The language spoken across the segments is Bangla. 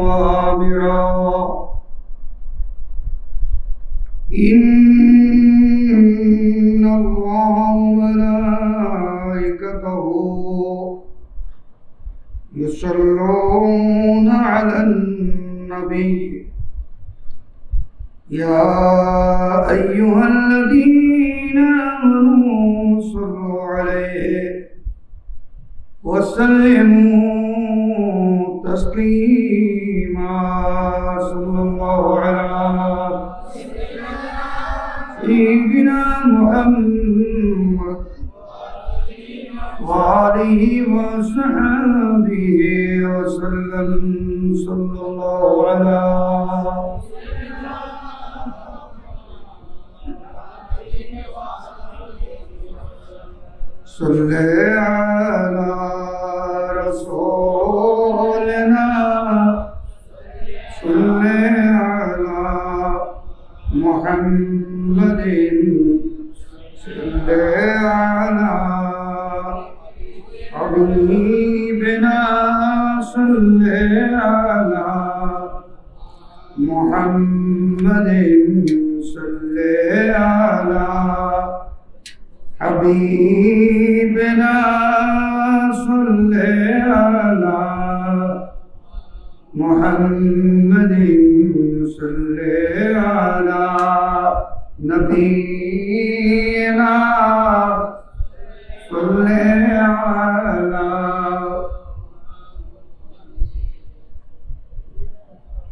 وآمرا إن الله وملائكته يصلون على النبي يا أيها الذين آمنوا صلوا عليه وسلموا تسليما صلى الله على سيدنا محمد وآله وصحبه وسلم صلى الله على صل على رسولنا صل على محمد صل على حبيبنا صل على محمد صل على حبيبنا صل على محمد صل على نبينا صل على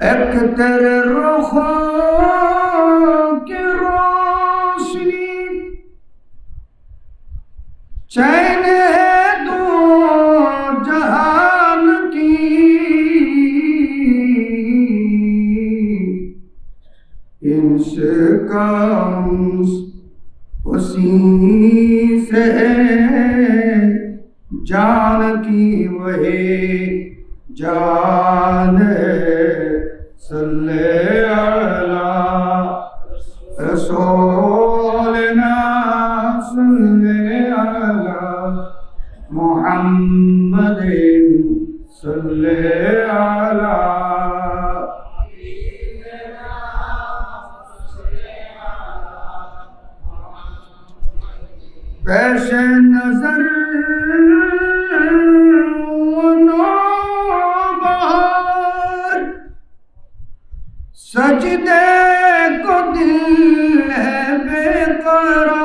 اكتر الرخاء کی روشنی चैन है दो जहान की इनसे काम उसी से जान की वही जान सल्ले अला रसूलना सल्ले محمد صل على پیش نظر نوبہار سجدے کو دل ہے بے قرار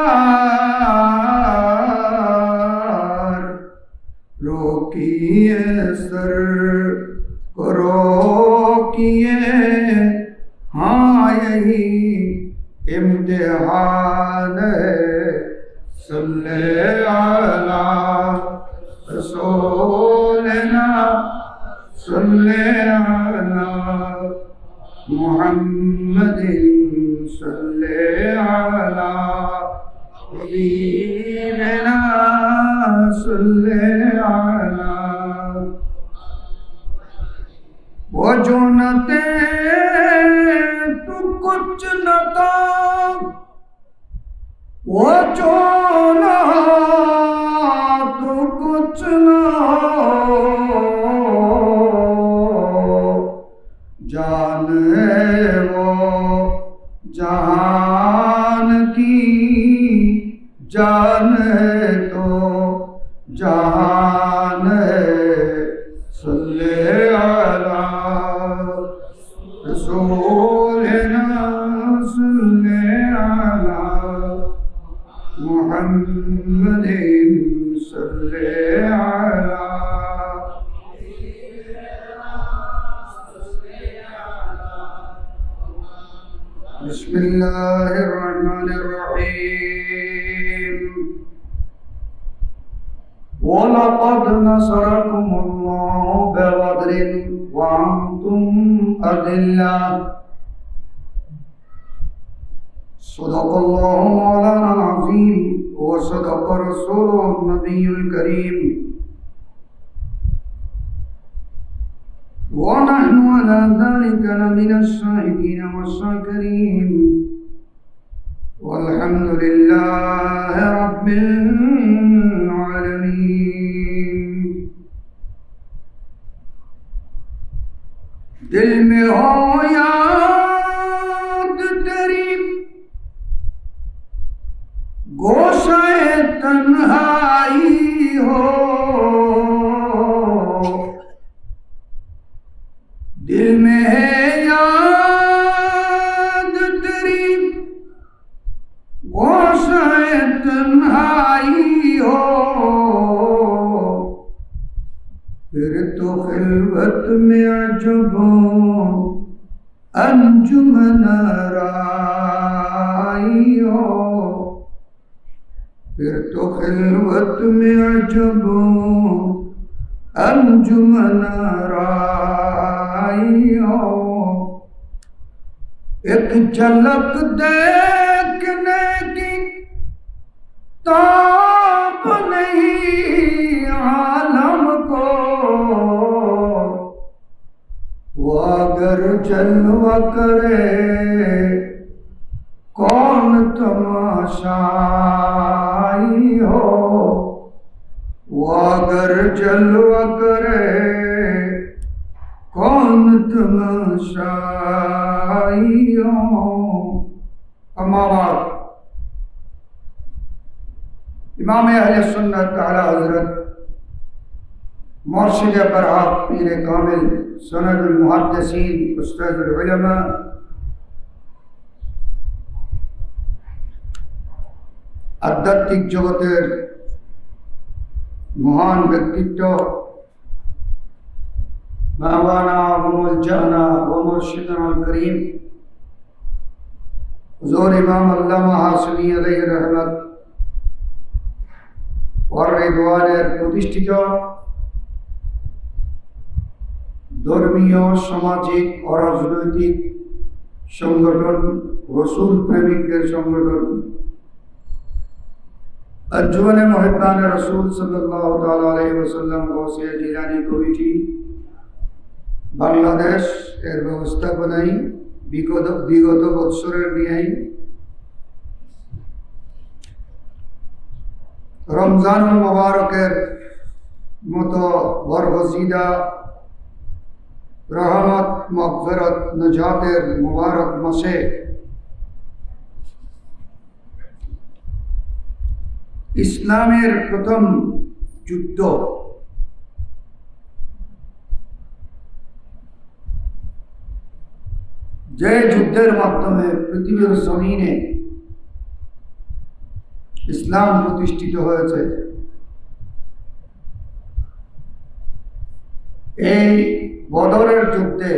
रोकिए सर को रोकिए हाँ यही इम्तिहान है सल्ले अला रसूलना सल्ले अला मुहम्मदिन सल्ले अला हबीबना सल्ले अला वो जो न थे तू कुछ न था वो जो न तू कुछ न जान है वो जहान की जान है तो जहान है सल्ले अला रसूलना सल्ले अला मुहम्मदिन सल्ले अला बिस्मिल्लाहिर रहमानिर रहीम वलक़द नसरकुमुल्लाहु बिबद्रिन वअन्तुम अज़िल्ला सदक़ल्लाहु मौलाना अज़ीम व सदक़ रसूलुहुन नबियुल करीम ونحن على ذلك لمن الشاهدين والشاكرين والحمد لله رب العالمين दिल में हो याद तेरी गोशे तन्हाई हो, दिल में है याद तेरी गोशे तन्हाई हो, फिर तो खिलवत में अजबों अंजुमन राई हो, फिर तो खिलवत में अजबों अंजुमन राई हो। एक झलक देखने की ताब नहीं आलम को, वो अगर जलवा करे कौन तमाशाई हो, वो अगर जलवा करे कौन तमाशाई हो। अम्मा बाद इमाम अहले सुन्नत आला हज़रत मुर्शिद बरहक पीर कामिल सनदुल मुहद्दिसीन उस्तादुल उलमा আধ্যাত্মিক জগতের মহান ব্যক্তিত্ব মাওলানা মুলজানা ওয়া মুর্শিদুল করিম হুজুর ইমাম আল্লামা হাশমি আলাইহি রহমত ওয়ার রিদওয়ানের প্রতিষ্ঠিত ধর্মীয় সামাজিক ও রাজনৈতিক সংগঠন রসুল প্রেমিকদের সংগঠন अंजुमन मुहिब्बान रसूल सल्लल्लाहु ताला अलैहि वसल्लम गौसिया जिलानी कमिटी बांग्लादेश एर व्यवस्थापनाय विगत बत्सरेर न्याय रमजानुल मुबारकेर मतो बरगजिदा रहमत मगफिरत नजातेर मुबारक मासे ইসলামের প্রথম যুদ্ধ যে যুদ্ধের মাধ্যমে পৃথিবীর জমিনে ইসলাম প্রতিষ্ঠিত হয়েছে, এই বদরের যুদ্ধে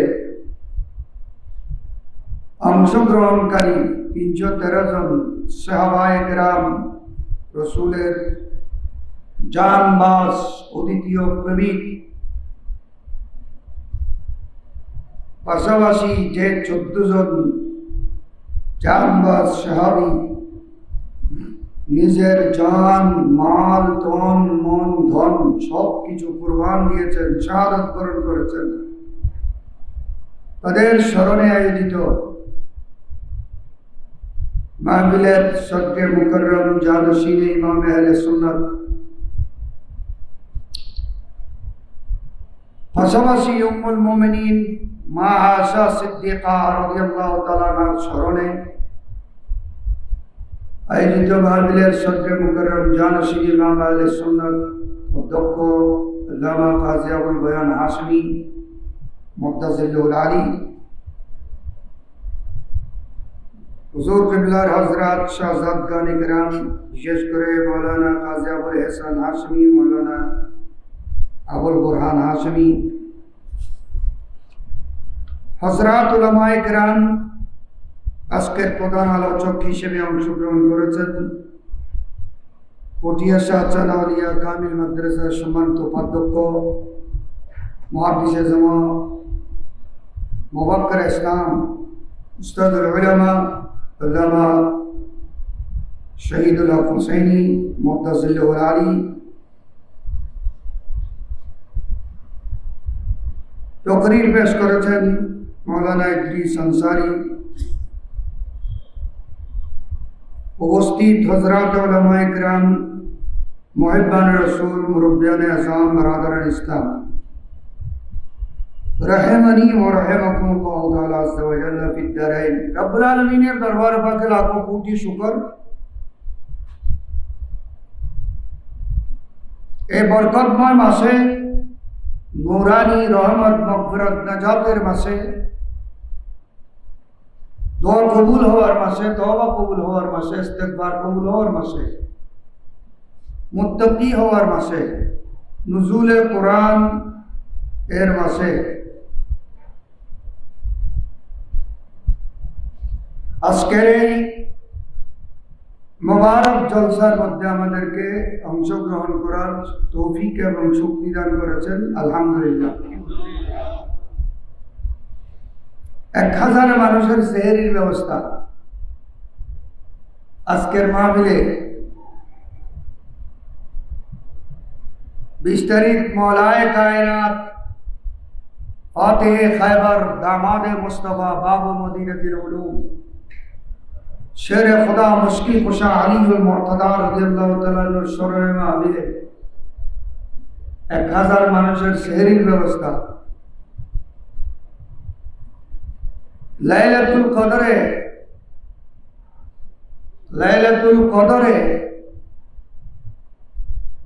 অংশগ্রহণকারী 313 জন সাহাবায়ে কেরাম রসুলের জানবাজ অদ্বিতীয় প্রেমিক, পাশাপাশি যে 14 জন জানবাজ সাহাবী নিজের জান মাল তন মন ধন সব কিছু কুরবান দিয়েছেন, শাহাদাত বরণ করেছেন, তাদের স্মরণে আয়োজিত महफिलेर सदके मुकर्रम जानशीन इमाम अहले सुन्नत पाशापाशी उम्मुल मुमिनीन मा आशा सिद्दीका रादियाल्लाहु ताआला अन्हार स्मरणे आयोजित महफिलेर सदके मुकर्रम जानशीन इमाम अहले सुन्नत अध्यक्ष अल्लामा काजी अबुल बयान हाशमी मुद्दसिलुल आली हुजूर क़िबला हज़रात शाहज़ादगान किराम विशेष करे मौलाना काजी अबुल एहसान हाशमी, मौलाना अबुल बुरहान हाशमी, हज़रात उलमाए किराम আজকের প্রধান আলোচক হিসেবে অংশগ্রহণ করেছেন পটিয়া শাহ চালাউলিয়া কামিল মাদ্রাসার সম্মানিত উপাধ্যক্ষ মুহাদ্দিসে জামা মুবাক্কির ইসলাম উস্তাদুল উলামা अल्लामा शहीदुल हक हुसैनी मुद्दसिलुल आली, तकरीर पेश करेছেন मौलाना इद्रीस अंसारी। उपस्थित हजरात उलमाए किराम, मुहिब्बान रसूल, मुरब्बियान आज़ाम, बरादरान इस्लाम, रहमनी व रहमकुमुल्लाहु ताआला अज़्ज़ा व जल्ला फिद दारैन। रब्बुल आलमीনের দরবার পাকে লাখো কোটি শুকর। এই বরকতময় মাসে, নূরানি রহমত মাগফিরাত নাজাতের মাসে, দোয়া কবুল হওয়ার মাসে, তওবা কবুল হওয়ার মাসে, ইস্তেগফার কবুল হওয়ার মাসে, মুত্তাকি হওয়ার মাসে, নুজুলে কোরআন এর মাসে, আজকের এই মোবারক জলসার মধ্যে আমাদেরকে অংশগ্রহণ করার তৌফিক এবং শক্তি দান করেছেন, আলহামদুলিল্লাহ। 1000 মানুষের সেহরির ব্যবস্থা আজকের মাহফিলে। 20 তারিখ মৌলায়ে কায়নাত ফাতেহে খায়বার দামাদে মুস্তফা বাবু মদিনাতুল উলুম शेर खुदा मुश्किल कुशा अलीउल मुर्तदा রাদিয়াল্লাহু তাআলা এর স্মরণে মাহফিলে 1000 মানুষের সেহরির ব্যবস্থা। লাইলাতুল কদরে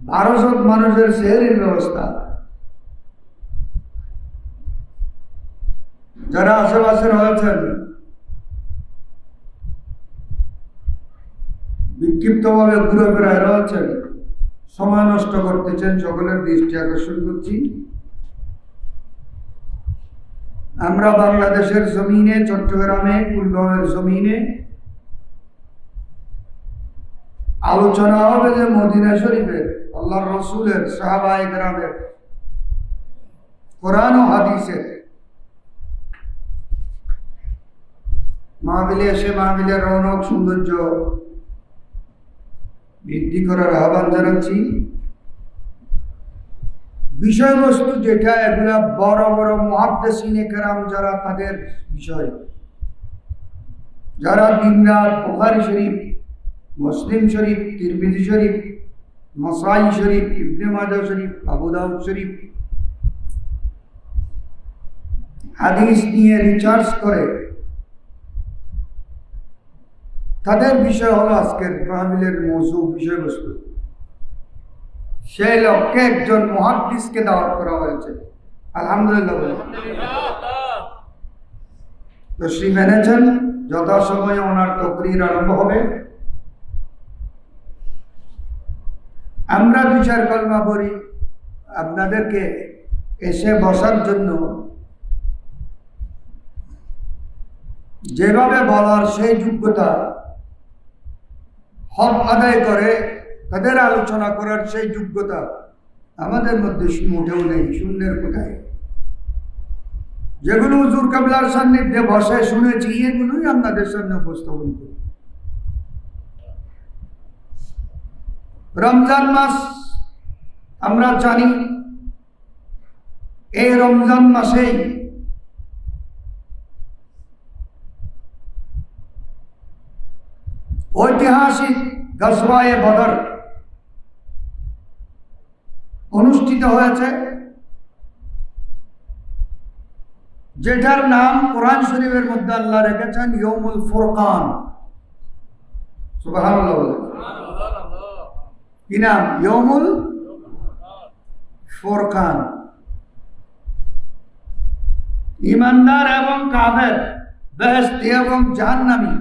1200 মানুষের সেহরির ব্যবস্থা। যারা আশেপাশে রয়েছেন, বিক্ষিপ্তভাবে ঘুরে ফেরায় রয়েছেন, সময় নষ্ট করতেছেন, সকলের দৃষ্টি আকর্ষণ করছি। আমরা বাংলাদেশের জমিনে, চট্টগ্রামে, কুলগাঁওয়ের জমিনে আলোচনা হবে যে মদিনা শরীফের, আল্লাহর রসুলের, সাহাবায়ে কেরামের, কোরআন ও হাদিসের মাহফিলে এসে মাহফিলের রৌনক সৌন্দর্য বৃদ্ধি করার আহ্বান জানাচ্ছি। বিষয়বস্তু যেটা, এগুলা বড় বড় মুহাদ্দিসিনে কেরাম যারা, তাদের বিষয়, যারা দিনরাত বুখারী শরীফ, মুসলিম শরীফ, তিরমিজি শরীফ, নাসাই শরীফ, ইবনে মাজাহ শরীফ, আবু দাউদ শরীফ হাদিস নিয়ে রিসার্চ করে, তাদের বিষয় হলো আজকের মাহফিলের মৌজু, বিষয়বস্তু। সেই লক্ষ্যে একজন মুহাদ্দিসকে দাওয়াত করা হয়েছে, আলহামদুলিল্লাহ। তশরিফ এনেছেন, যথাসময়ে ওনার তকরির আরম্ভ হবে। আমরা 2-4 কলমা পড়ি, আপনাদেরকে এসে বসার জন্য যেভাবে বলার সেই যোগ্যতা, হক আদায় করে তাদের আলোচনা করার সেই যোগ্যতা আমাদের মধ্যে মোটেও নেই, শূন্যের কোথায়। যেগুলো হুজুর কিবলার সান্নিধ্যে বসে শুনেছি, এগুলোই আপনাদের সামনে উপস্থাপন করি। রমজান মাস আমরা জানি, এই রমজান মাসেই ঐতিহাসিক গজওয়ায়ে বদর অনুষ্ঠিত হয়েছে, যেটার নাম কোরআন শরীফের মধ্যে আল্লাহ রেখেছেন ইয়ৌমুল ফুরকান। সুবহানাল্লাহ। কি নাম? ইয়ৌমুল ফুরকান। ঈমানদার এবং কাফের, বেহেশতি এবং জাহান্নামী,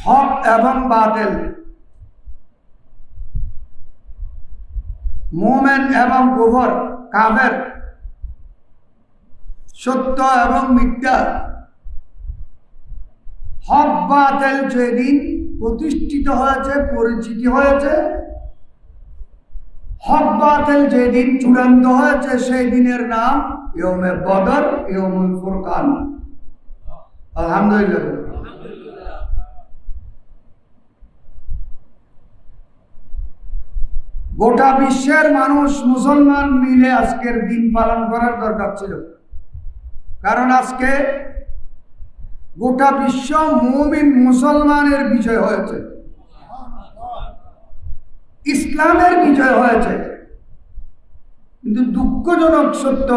হক এবং বাতিল, মুমিন এবং কুফর, কাফের, সত্য এবং মিথ্যা, হক বাতিল যেদিন প্রতিষ্ঠিত হয়েছে, পরিচিতি হয়েছে, হক বাতিল যেদিন চূড়ান্ত হয়েছে, সেই দিনের নাম ইয়ৌমে বদর, ইয়ৌমুল ফুরকান। আলহামদুলিল্লাহ। গোটা বিশ্বের মানুষ, মুসলমান মিলে আজকের দিন পালন করার দরকার ছিল, কারণ আজকে গোটা বিশ্ব মুমিন মুসলমানের বিজয় হয়েছে, ইসলামের বিজয় হয়েছে। কিন্তু দুঃখজনক সত্য,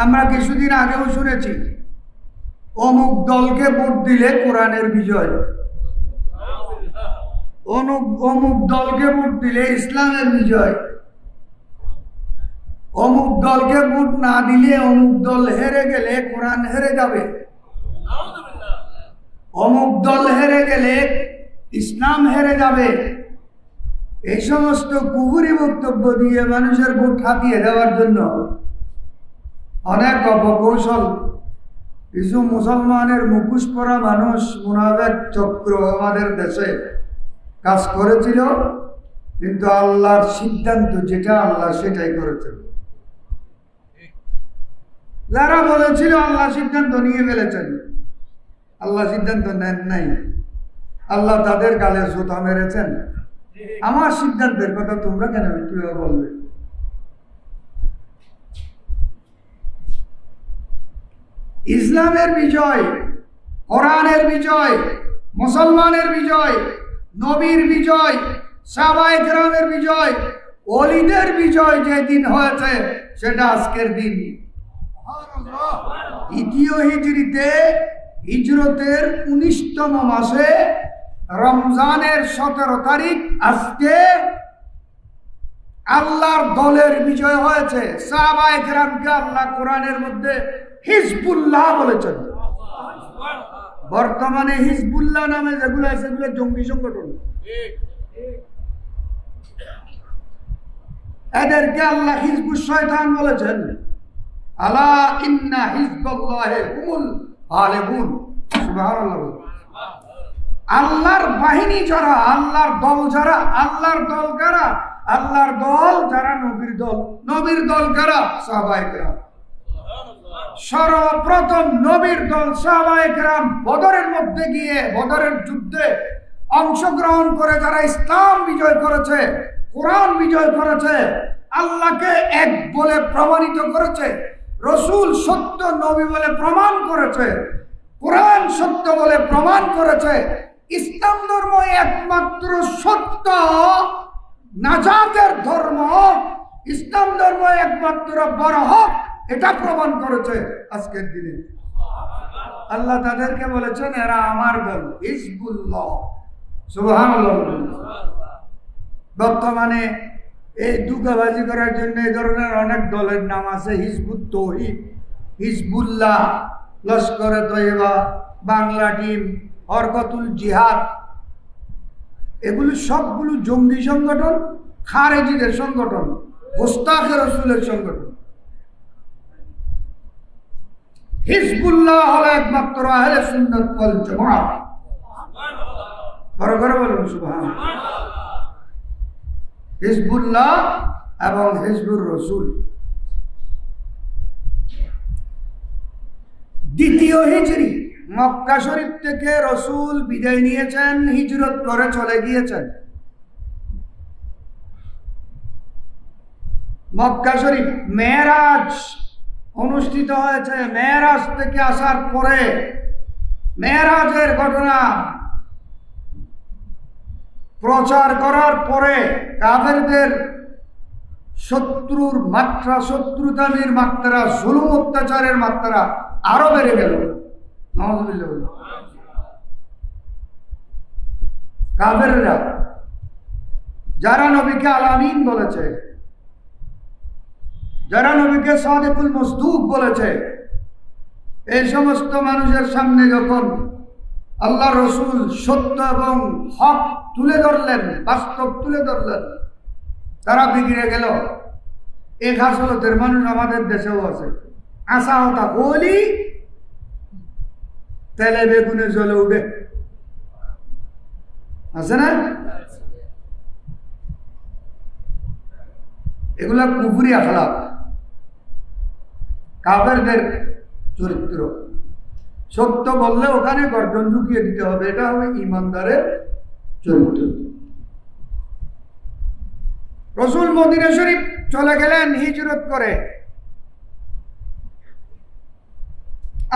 আমরা কিছুদিন আগেও শুনেছি অমুক দলকে ভোট দিলে কোরআনের বিজয়, অমুক দলকে ভোট দিলে ইসলামের বিজয়, অমুক দলকে ভোট না দিলে অমুক দল হেরে গেলে কোরআন হেরে যাবে, অমুক দল হেরে গেলে ইসলাম হেরে যাবে। এই সমস্ত কুহুরি বক্তব্য দিয়ে মানুষের ভোট হাতিয়ে দেওয়ার জন্য অনেক অপকৌশল কিছু মুসলমানের মুখোশ পরা মানুষ, মুনাফিক চক্র আমাদের দেশে কাজ করেছিল। কিন্তু আল্লাহর সিদ্ধান্ত যেটা, আল্লাহ সেটাই করেছেন। যারা বলেছিল আল্লাহ সিদ্ধান্ত নিয়ে ফেলেছেন, আল্লাহ সিদ্ধান্ত নেন নাই, আল্লাহ তাদের গালে জুতা মেরেছেন। আমার সিদ্ধান্তের কথা তোমরা কেন কিভাবে বলবে? ইসলামের বিজয়, কোরআনের বিজয়, মুসলমানের বিজয়, নবীর বিজয়, সাহাবায়ে কেরামের বিজয়, ওলিদের বিজয় যেদিন হয়েছে সেটা আজকের দিন। দ্বিতীয় হিজরিতে, হিজরতের 19তম মাসে রমজানের 17 তারিখ আজকে আল্লাহর দলের বিজয় হয়েছে। সাহাবায়ে কেরামকে আল্লাহ কোরআনের মধ্যে হিজবুল্লাহ বলেছেন। বর্তমানে হিজবুল্লাহ নামে যেগুলো আছে সেগুলো জঙ্গি সংগঠন। এদেরকে আল্লাহ হিজবুশ শয়তান বলেছেন। আলা ইন্না হিজবাল্লাহি হুমুল গালিবুন। সুবহানাল্লাহ। আল্লাহর বাহিনী যারা, আল্লাহর দল যারা, আল্লাহর দল কারা? আল্লাহর দল যারা নবীর দল। নবীর দল কারা? সাহাবায়ে কেরাম। সর্বপ্রথম নবীর দল সাহাবায়ে কেরাম বদরের মধ্যে গিয়ে, বদরের যুদ্ধে অংশগ্রহণ করে যারা ইসলাম বিজয় করেছে, কোরআন বিজয় করেছে, আল্লাহকে এক বলে প্রমাণিত করেছে, রসুল সত্য নবী বলে প্রমাণ করেছে, কোরআন সত্য বলে প্রমাণ করেছে, ইসলাম ধর্ম একমাত্র সত্য নাজাতের ধর্ম, ইসলাম ধর্ম একমাত্র বড় হক, এটা প্রমাণ করেছে আজকের দিনে। আল্লাহ তাদেরকে বলেছেন এরা আমার দল, হিজবুল্লাহ। সুবহানাল্লাহ। বর্তমানে এই দুঃখবাজি করার জন্য এই ধরনের অনেক দলের নাম আছে। হিজবুত তৌহিদ, হিজবুল্লাহ, লস্করে তৈবা, বাংলা টিম, হরকতুল জিহাদ, এগুলো সবগুলো জঙ্গি সংগঠন, খারেজিদের সংগঠন, গোস্তাখে রসুলের সংগঠন। হিজবুল্লাহ হলো একমাত্র আহলে সুন্নাত ওয়াল জামাত। বড় করে বলুন সুবহানাল্লাহ। হিজবুল্লাহ এবং হিজবুর রসুল। দ্বিতীয় হিজরি, মক্কা শরীফ থেকে রসুল বিদায় নিয়েছেন, হিজরত করে চলে গিয়েছেন। মক্কা শরীফ মেরাজ অনুষ্ঠিত হয়েছে। মেরাজ থেকে আসার পরে, মেরাজের ঘটনা প্রচার করার পরে কাফেরদের শত্রুর মাত্রা, শত্রুতামির মাত্রা, জুলুম অত্যাচারের মাত্রা আরো বেড়ে গেল। নাউযুবিল্লাহ। কাফেররা যারা নবীকে আল-আমিন বলেছে, যারা নবীকে সাদিকুল মসদুক বলেছে, এই সমস্ত মানুষের সামনে যখন আল্লাহ রসুল সত্য এবং হক তুলে ধরলেন, বাস্তব তুলে ধরলেন, তারা বিগড়ে গেল। এই খাসলতের মানুষ আমাদের দেশেও আছে। আশা হতা বলি তেলে বেগুনে জ্বলে উঠে, আছে না? এগুলা কুফরি আখলাক, কাফেরদের চরিত্র। সত্য বললে ওখানে গর্জন ঢুকিয়ে দিতে হবে, এটা হবে ইমানদারের চরিত্র। রসুল মদিনা শরীফ চলে গেলেন হিজরত করে।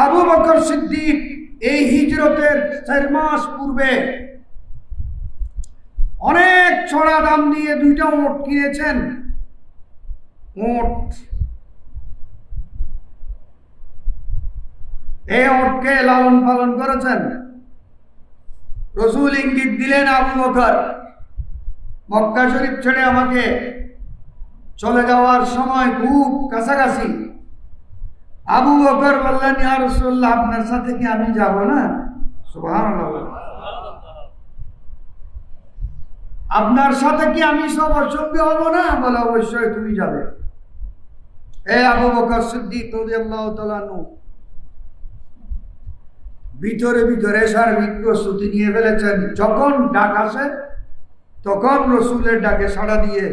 আবু বকর সিদ্দিক এই হিজরতের 4 মাস পূর্বে অনেক চড়া দাম দিয়ে 2টা উট কিনেছেন। উট, এই উটকে লালন পালন করেছেন। রসুল ইঙ্গিত দিলেন, আবু বকর মক্কা শরীফ ছেড়ে আমাকে চলে যাওয়ার সময় খুব কাছাকাছি। আবু বকর বললেন, ইয়া রাসূলুল্লাহ, আপনার সাথে কি আমি যাব না? সুবহানাল্লাহ। আপনার সাথে কি আমি সঙ্গে হব না? বলে, অবশ্যই তুমি যাবে। এ আবু বকর সিদ্দিক রাদিয়াল্লাহু তাআলা আনহু ভিতরে ভিতরে সার্বিক প্রস্তুতি নিয়ে ফেলেছেন। যখন ডাক আসে তখন রসুলের ডাকে সাড়া দিয়ে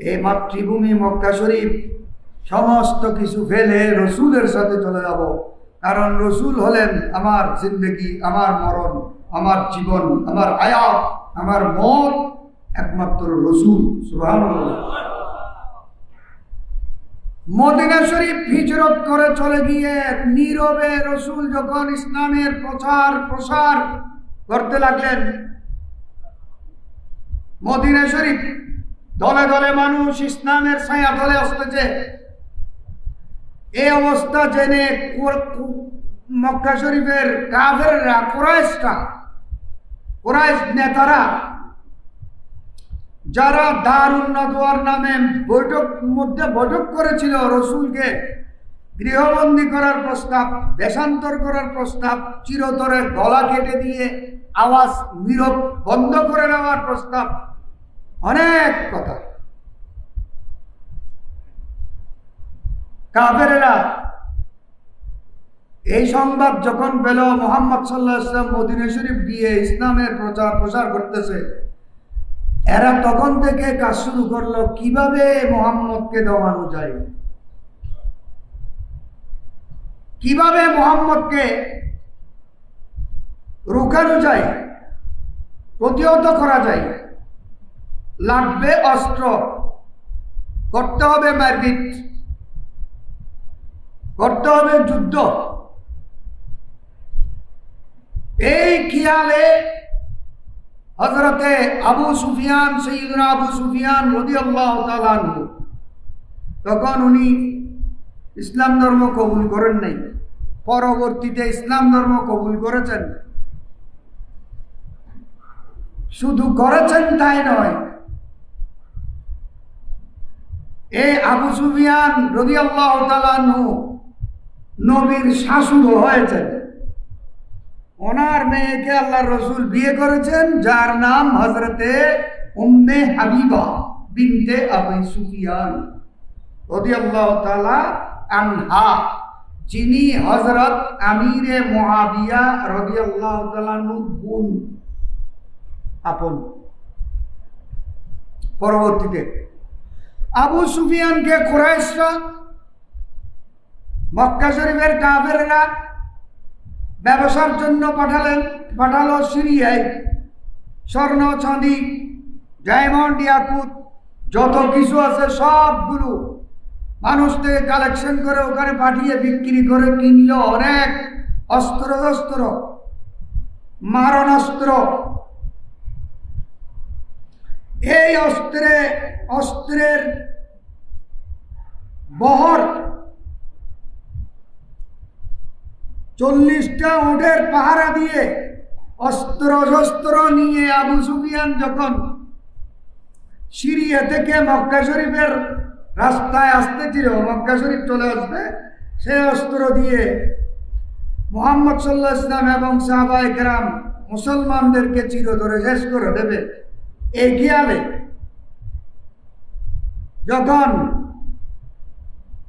এই মাতৃভূমি মক্কা শরীফ সমস্ত কিছু ফেলে রসুলের সাথে চলে যাব। কারণ রসুল হলেন আমার জিন্দেগি, আমার মরণ, আমার জীবন, আমার হায়াত, আমার মত একমাত্র রসুল। সুবহানাল্লাহ। মদিনা শরীফ হিজরত করে চলে গিয়ে নীরবে রসুল যখন ইসলামের প্রসার করতে লাগলেন, মদিনা শরীফ দলে দলে মানুষ ইসলামের ছায়া তলে আসতেছে। এই অবস্থা জেনে মক্কা শরীফের কাফেররা, কুরাইশ নেতারা, যারা দারুন নদওয়ার নামে বৈঠক করেছিল, রসুলকে গৃহবন্দী করার প্রস্তাব, দেশান্তর করার প্রস্তাব, চিরতরে গলা কেটে দিয়ে আওয়াজ নীরব বন্ধ করে নেওয়ার প্রস্তাব, অনেক কথা। কাফেরেরা এই সংবাদ যখন পেল মুহাম্মদ সাল্লাল্লাহু আলাইহি ওয়াসাল্লাম মদিনা শরীফ গিয়ে ইসলামের প্রসার করতেছে, এরা তখন থেকে কাজ শুরু করলো কিভাবে মুহাম্মদকে দমানো যায়, কিভাবে মুহাম্মদকে রোকানো যায়, প্রতিহত করা যায়। লাগবে অস্ত্র, করতে হবে মারপিট, করতে হবে যুদ্ধ। এই খেয়ালে হযরতে আবু সুফিয়ান, সাইয়্যিদুনা আবু সুফিয়ান রাদিয়াল্লাহু তাআলা আনহু, তখন উনি ইসলাম ধর্ম কবুল করেন নাই, পরবর্তীতে ইসলাম ধর্ম কবুল করেছেন। শুধু করেছেন তাই নয়, এই আবু সুফিয়ান রাদিয়াল্লাহু তাআলা আনহু নবীর শাশুড় হয়েছেন। ওনার মেয়েকে আল্লাহর রাসূল বিয়ে করেছেন, যার নাম হযরতে উম্মে হাবিবা বিনতে আবু সুফিয়ান রাদিয়াল্লাহু তাআলা আনহা, যিনি হযরত আমিরে মুআবিয়া রাদিয়াল্লাহু তাআলা আনহুর বোন, আপন। পরবর্তীতে আবু সুফিয়ানকে কুরাইশরা, মক্কা শরীফের কাফেররা ব্যবসার জন্য পাঠালো সিরিয়ায়। স্বর্ণ, চাঁদি, ডায়মন্ড, ইয়াকুত যত কিছু আছে সবগুলো মানুষ থেকে কালেকশন করে ওখানে পাঠিয়ে বিক্রি করে কিনলো অনেক অস্ত্র, মারণাস্ত্র। এই অস্ত্রের বহর 40টা উটের পাহারা দিয়ে অস্ত্র নিয়ে আবু সুফিয়ান যখন সিরিয়া থেকে মক্কা শরীফের রাস্তায় আসতেছিল, মক্কা শরীফ চলে আসবে, সেই অস্ত্র দিয়ে মুহাম্মদ সাল্লাল্লাহু আলাইহি ওয়াসাল্লাম এবং সাহাবায়ে কেরাম মুসলমানদেরকে চিরতরে শেষ করে দেবে, এই খেয়ালে যখন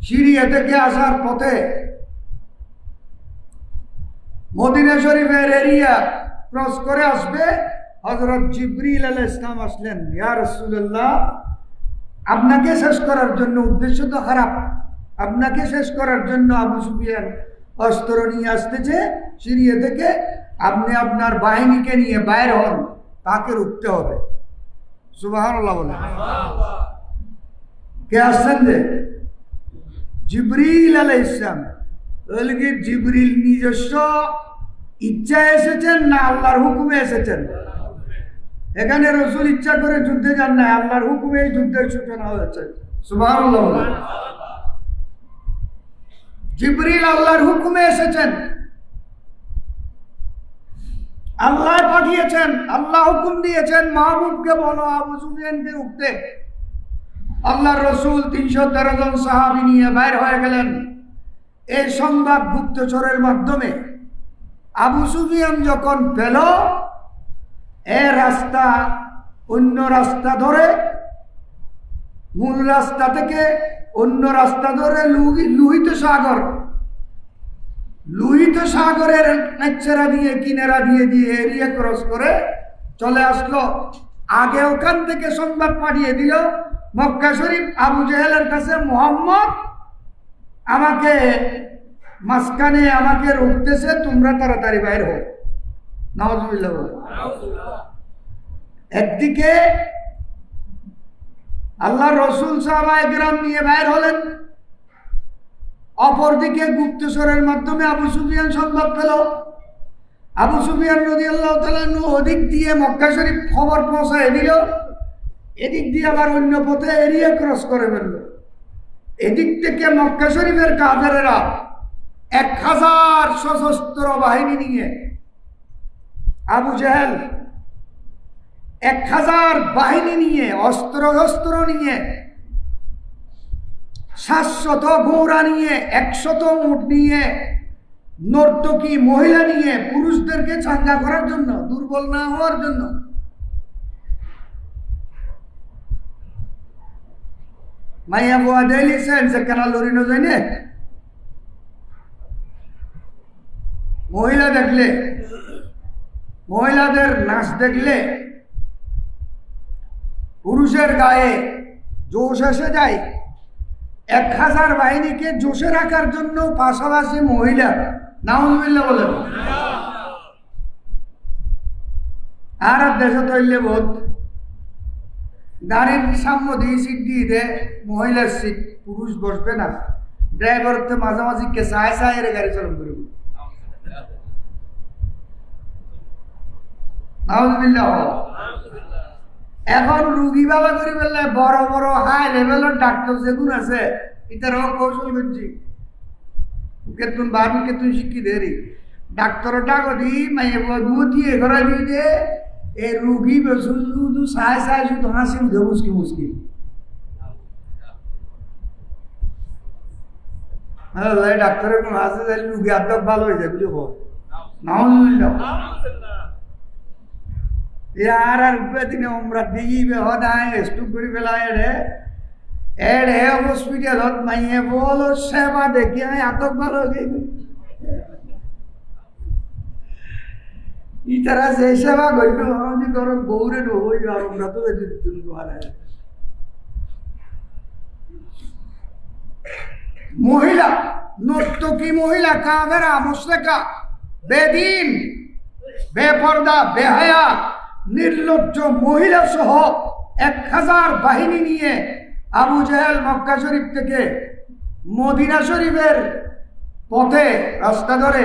সিরিয়া থেকে আসার পথে মদিনা শরীফের এরিয়া ক্রস করে আসবে, হযরত জিবরিল আলাইহিস সালাম আসলেন। ইয়া রাসূলুল্লাহ, আপনাকে শেষ করার জন্য, উদ্দেশ্য তো খারাপ, আপনাকে শেষ করার জন্য আবু সুফিয়ান অস্ত্র নিয়ে আসতেছে সিরিয়া থেকে, আপনি আপনার বাহিনীকে নিয়ে বাইর হন, তাকে রুখতে হবে। সুবহানাল্লাহ বলেন। কে আসছেন? যে জিবরিল আলাইহিস সালাম। তাহলে কি জিবরিল নিজস্ব ইচ্ছায় এসেছেন না আল্লাহর হুকুমে এসেছেন? এখানে রসুল ইচ্ছা করে যুদ্ধে যান না, আল্লাহর হুকুমে যুদ্ধের সূচনা হয়েছে। সুবহানাল্লাহ। জিবরিল আল্লাহর হুকুমে এসেছেন, আল্লাহ পাঠিয়েছেন, আল্লাহ হুকুম দিয়েছেন মাহবুবকে বলো আবু সুফিয়ানকে উঠতে। আল্লাহর রসুল 313 জন সাহাবী নিয়ে বাইর হয়ে গেলেন। এই সংবাদ গুপ্তচরের মাধ্যমে আবু সুফিয়ান যখন পেল, এ রাস্তা অন্য রাস্তা ধরে, মূল রাস্তা থেকে অন্য রাস্তা ধরে লোহিত সাগরের নেচেরা দিয়ে কিনারা দিয়ে এরিয়া ক্রস করে চলে আসলো। আগে ওখান থেকে সংবাদ পাঠিয়ে দিল মক্কা শরীফ আবু জেহেলের কাছে, মুহাম্মদ আমাকে মাঝখানে আমাকে রুখতেছে, তোমরা তাড়াতাড়ি বাইর হও। নাউজুবিল্লাহ। একদিকে আল্লাহ রসুল সাহাবায়ে কেরাম নিয়ে বাইর হলেন, অপরদিকে গুপ্তচরের মাধ্যমে আবু সুফিয়ান সংবাদ পেল। আবু সুফিয়ান রাদিয়াল্লাহু তাআলা ওদিক দিয়ে মক্কা শরীফ খবর পৌঁছায় দিল, এদিক দিয়ে আবার অন্য পথে এরিয়া ক্রস করে ফেলল। এদিক থেকে মক্কা শরীফের কাফেরেরা 1000 সশস্ত্র বাহিনী নিয়ে, আবু জেহেল 1000 বাহিনী নিয়ে, অস্ত্র নিয়ে, 700 ঘোড়া নিয়ে, 100 উট নিয়ে, নর্তকী মহিলা নিয়ে, পুরুষদেরকে চাঙ্গা করার জন্য, দুর্বল না হওয়ার জন্য। মাইয়া বুয়া দিয়েছেন যে কেনা লড়িনো যায় না। মহিলা দেখলে, মহিলাদের নাচ দেখলে পুরুষের গায়ে জোশ এসে যায়। 1000 বাহিনীকে জোশে রাখার জন্য পাশাপাশি মহিলা, নাউজুবিল্লাহ বলেন। আর দেশে তৈলে বোধ গাড়ির সামনে দিয়ে সিট দিয়ে দে, মহিলার সিট, পুরুষ বসবে না। ড্রাইভার তো মাঝামাঝি কে চায় এর গাড়ি চালন করবে। নাউজুবিল্লাহ। এখন রুগী বাবা করে বললে বড় বড় হাই লেভেলের ডাক্তার যেগুলো আছে, এটার কৌশল করছি কেতুন বাবি কেতুন শিক্ষি দেরি ডাক্তার ডাক দি মাইয়ে দিয়ে ঘরে দিয়ে এই রুগী শুধু সায় শুধু হাসি উঠে মুসকি ডাক্তারের কোন হাসি যাই রুগী আদব ভালো হয়ে যায়, বুঝবো यार दिने उम्र दिए होदाय स्टू करी बेलाय रे एड़े हॉस्पिटल होत माइए बोलो सेवा देखिए आतो भालो गई ई तरह से सेवा गइलो हमनी करो गौरे नो होई और उम्र तो दे तुम द्वारा महिला नर्तकी महिला कावेरा मुश्रिका बेदीन बेपर्दा बेहया निर्लज्ज महिला सह 1000 বাহিনী নিয়ে আবু জেহেল মক্কা শরীফ থেকে মদিনা শরীফের পথে রাস্তা ধরে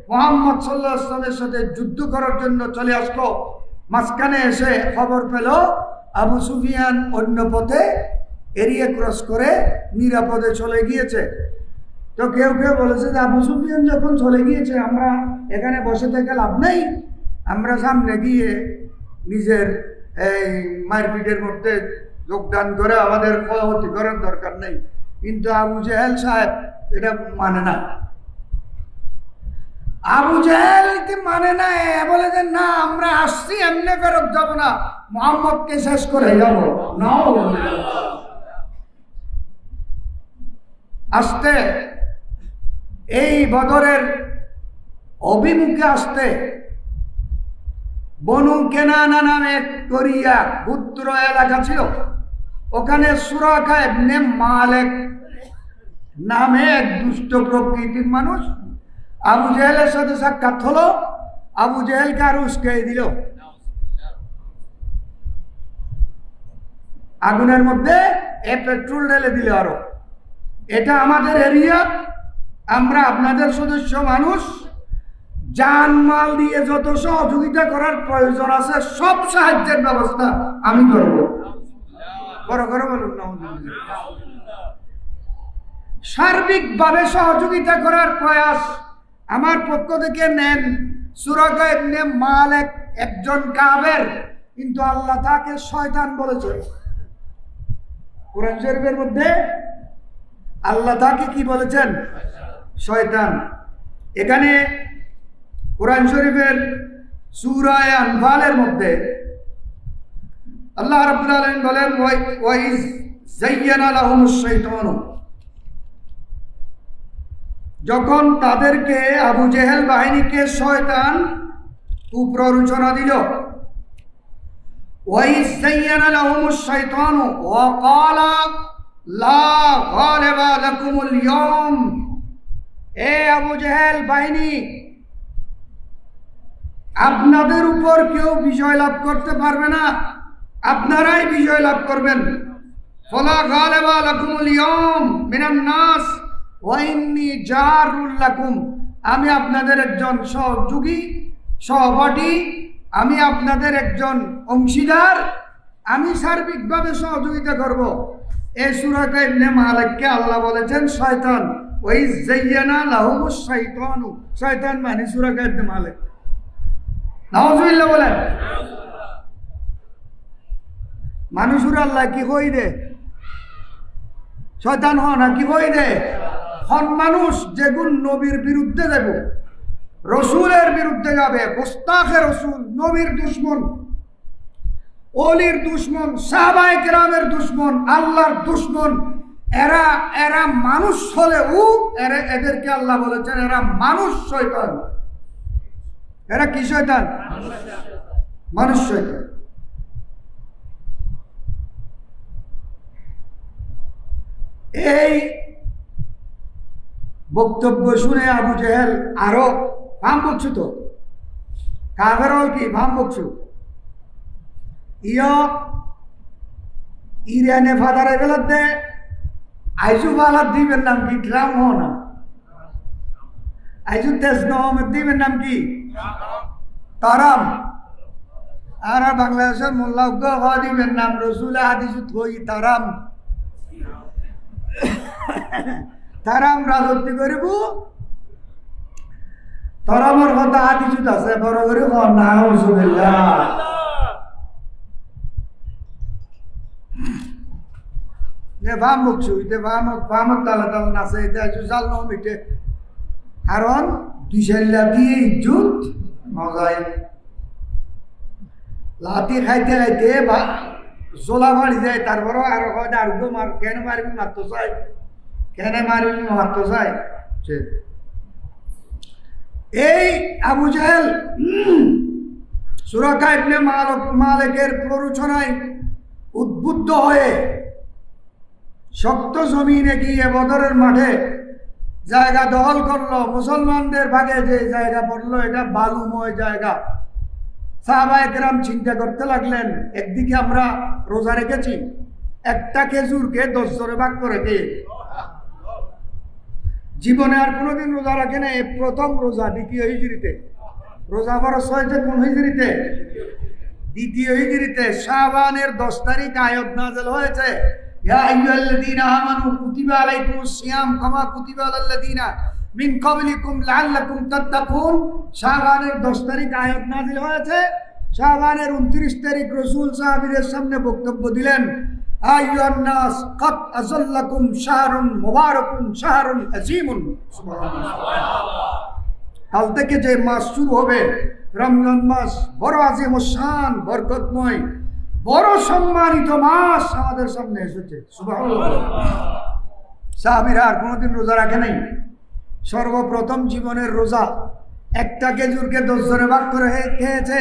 মুহাম্মদ সাল্লাল্লাহু আলাইহি ওয়াসাল্লামের সাথে যুদ্ধ করার জন্য চলে আসলো। মাঝখানে এসে খবর পেল আবু সুফিয়ান অন্য পথে এরিয়া ক্রস করে নিরাপদে চলে গিয়েছে। তো কেউ কেউ বলেছে যে আবু সুফিয়ান যখন চলে গিয়েছে আমরা এখানে বসে থেকে লাভ নেই, আমরা সামনে গিয়ে নিজের এই মারপিটের মধ্যে যোগদান করে আমাদের ক্ষয়ক্ষতি করার দরকার নেই। কিন্তু আবু জেহেল সাহেব এটা মানে না। আবু জেহেল মানে না, বলে যে না আমরা আসছি এমনি ফেরত যাব না, মুহাম্মদকে শেষ করে যাব। আসতে এই বদরের অভিমুখে আসতে বনু কেনানা নামে করিয়া গোত্র এলাকা ছিল, ওখানে সুরাকা ইবনে মালিক নামে এক দুষ্ট প্রকৃতির মানুষ আবু জেহেলের সাথে সাক্ষাৎ হলো। আবু জেহেলকে আরো উস্কাই দিল, আগুনের মধ্যে পেট্রোল ঢেলে দিল। আরো এটা আমাদের এরিয়া, আমরা আপনাদের সদস্য মানুষ, জানমাল দিয়ে যত সহযোগিতা করার প্রয়োজন আছে সব সাহায্যের ব্যবস্থা আমি করবো। বড় করে বলুন না। সার্বিকভাবে সহযোগিতা করার প্রয়াস আমার পক্ষ থেকে নেন। সূরা ইবনে মালিক একজন কাফের, কিন্তু আল্লাহ তাকে শয়তান বলেছে। কোরআন শরীফের মধ্যে আল্লাহ তাকে কি বলেছেন? শয়তান। এখানে কোরআন শরীফের সূরা আনফালের মধ্যে আল্লাহ রাব্বুল আলামিন বলেন, ওয়াইজ যায়্যানা লাহুমুশ শাইতানু, যখন তাদেরকে আবু জেহেল বাহিনীকে শয়তান কুপ্ররোচনা দিল। ওয়াইজ যায়্যানা লাহুমুশ শাইতানু ওয়া ক্বালা লা গালিবা লাকুমুল ইয়াওম, এ আবু জেহেল বাহিনী, আপনাদের উপর কেউ বিজয় লাভ করতে পারবে না, আপনারাই বিজয় লাভ করবেন। ফালা গালিবা লাকুমুল ইয়াওম মিনান নাস ওয়া ইন্নী জারুল লাকুম, আমি আপনাদের একজন সহযোগী, সহপাঠী, আমি আপনাদের একজন অংশীদার, আমি সার্বিকভাবে সহযোগিতা করব। এই সূরা ইবনে মালিককে আল্লাহ বলেছেন শয়তান। ওই যায়্যানা লাহুমুশ শাইতানু, শয়তান মানে সূরা ইবনে মালিক। নাউজুবিল্লাহ বলেন। মানুষের আল্লাহ কি কই দে? শয়তান হ না কি কই দে? হন মানুষ যেগুন নবীর বিরুদ্ধে যাব, রসুলের বিরুদ্ধে যাবে, গোস্তাখে রসুল, নবীর দুশ্মন, অলির দুশ্মন, সাহাবায়ে কেরামের দুশ্মন, আল্লাহর দুশ্মন, এরা এরা মানুষ হলেও এদেরকে আল্লাহ বলেছেন এরা মানুষ শয়তান। এরা কি শয়তান? মানুষ শয়তান। এই বক্তব্য শুনে আবু জেহেল আরো ভাম বকছু, তো কাফের হল কি ভাম বকছু, ইরানে ফাদারে বেলার দে আইজু বালার দ্বীপের নাম কি? ট্রাম হ না, আইজু তেজ নহমের দ্বীপের নাম কি? তারাম। আর বাংলাদেশের মোল্লা দ্বীপের নাম রসুল হাদিসুত হই তারাম। তারাম রাজত্ব করিব, তরামর কথা হাদিসুত আছে, বড় করে নাউজুবিল্লাহ। ভাম মুখছু ইতে ভামত তালা তাল নাচে, এটা জাল নম ইটে, কারণ দুই চাইলা দিয়ে ইজ্জত মজাই লাতি খাইতে খাইতে বা জোলা মারি যায়, তারপরে আরো কয়টা আর মার কেন মারবি মারতে চাই, কেন মারবি মারতে চাই। এই আবু জেহেল সূরা ইবনে মালিকের প্ররোচনায় উদ্বুদ্ধ হয়ে শক্ত জমিনে গিয়ে বদরের মাঠে জায়গা দখল করলো। মুসলমানদের ভাগে যে জায়গা পড়লো এটা বালুময় জায়গা। সাহাবায়ে কেরাম চিন্তা করতে লাগলেন, একদিকে আমরা রোজা রেখেছি, একটা খেজুরকে 10 জনে ভাগ করে দিয়ে, জীবনে আর কোনোদিন রোজা রাখে না, এই প্রথম রোজা দ্বিতীয় হিজরিতে। রোজা ফরজ হয়েছে কোন হিজরিতে? দ্বিতীয় হিজরিতে। শাবানের 10 তারিখ আয়াত নাযিল হয়েছে, ইয়া আইয়ুহাল্লাযীনা আমানু কুতিবা আলাইকুমুস সিয়াম কামা কুতিবা আলাল্লাযীনা মিন ক্বাবলিকুম লাআল্লাকুম তাত্তাকুন। শাবানের 10 তারিখ আয়াত নাযিল হয়েছে। শাবানের 29 তারিখ রাসূল সাহাবীদের সামনে বক্তব্য দিলেন, আইয়ুহান নাস কাদ আযাল্লাকুম শাহরুন মুবারাকুন শাহরুন আযীমুন। সুবহানাল্লাহ। কাল থেকে যে মাস শুরু হবে রমজান মাস, বড় আজিম শান, বরকতময়, বড় সম্মানিত মাস আমাদের সামনে এসেছে। সুবহানাল্লাহ। সাহাবীরা আর কোনোদিন রোজা রাখে নাই। সর্বপ্রথম জীবনের রোজা। একটা খেজুরকে 10 জনে ভাগ করে খেয়েছে,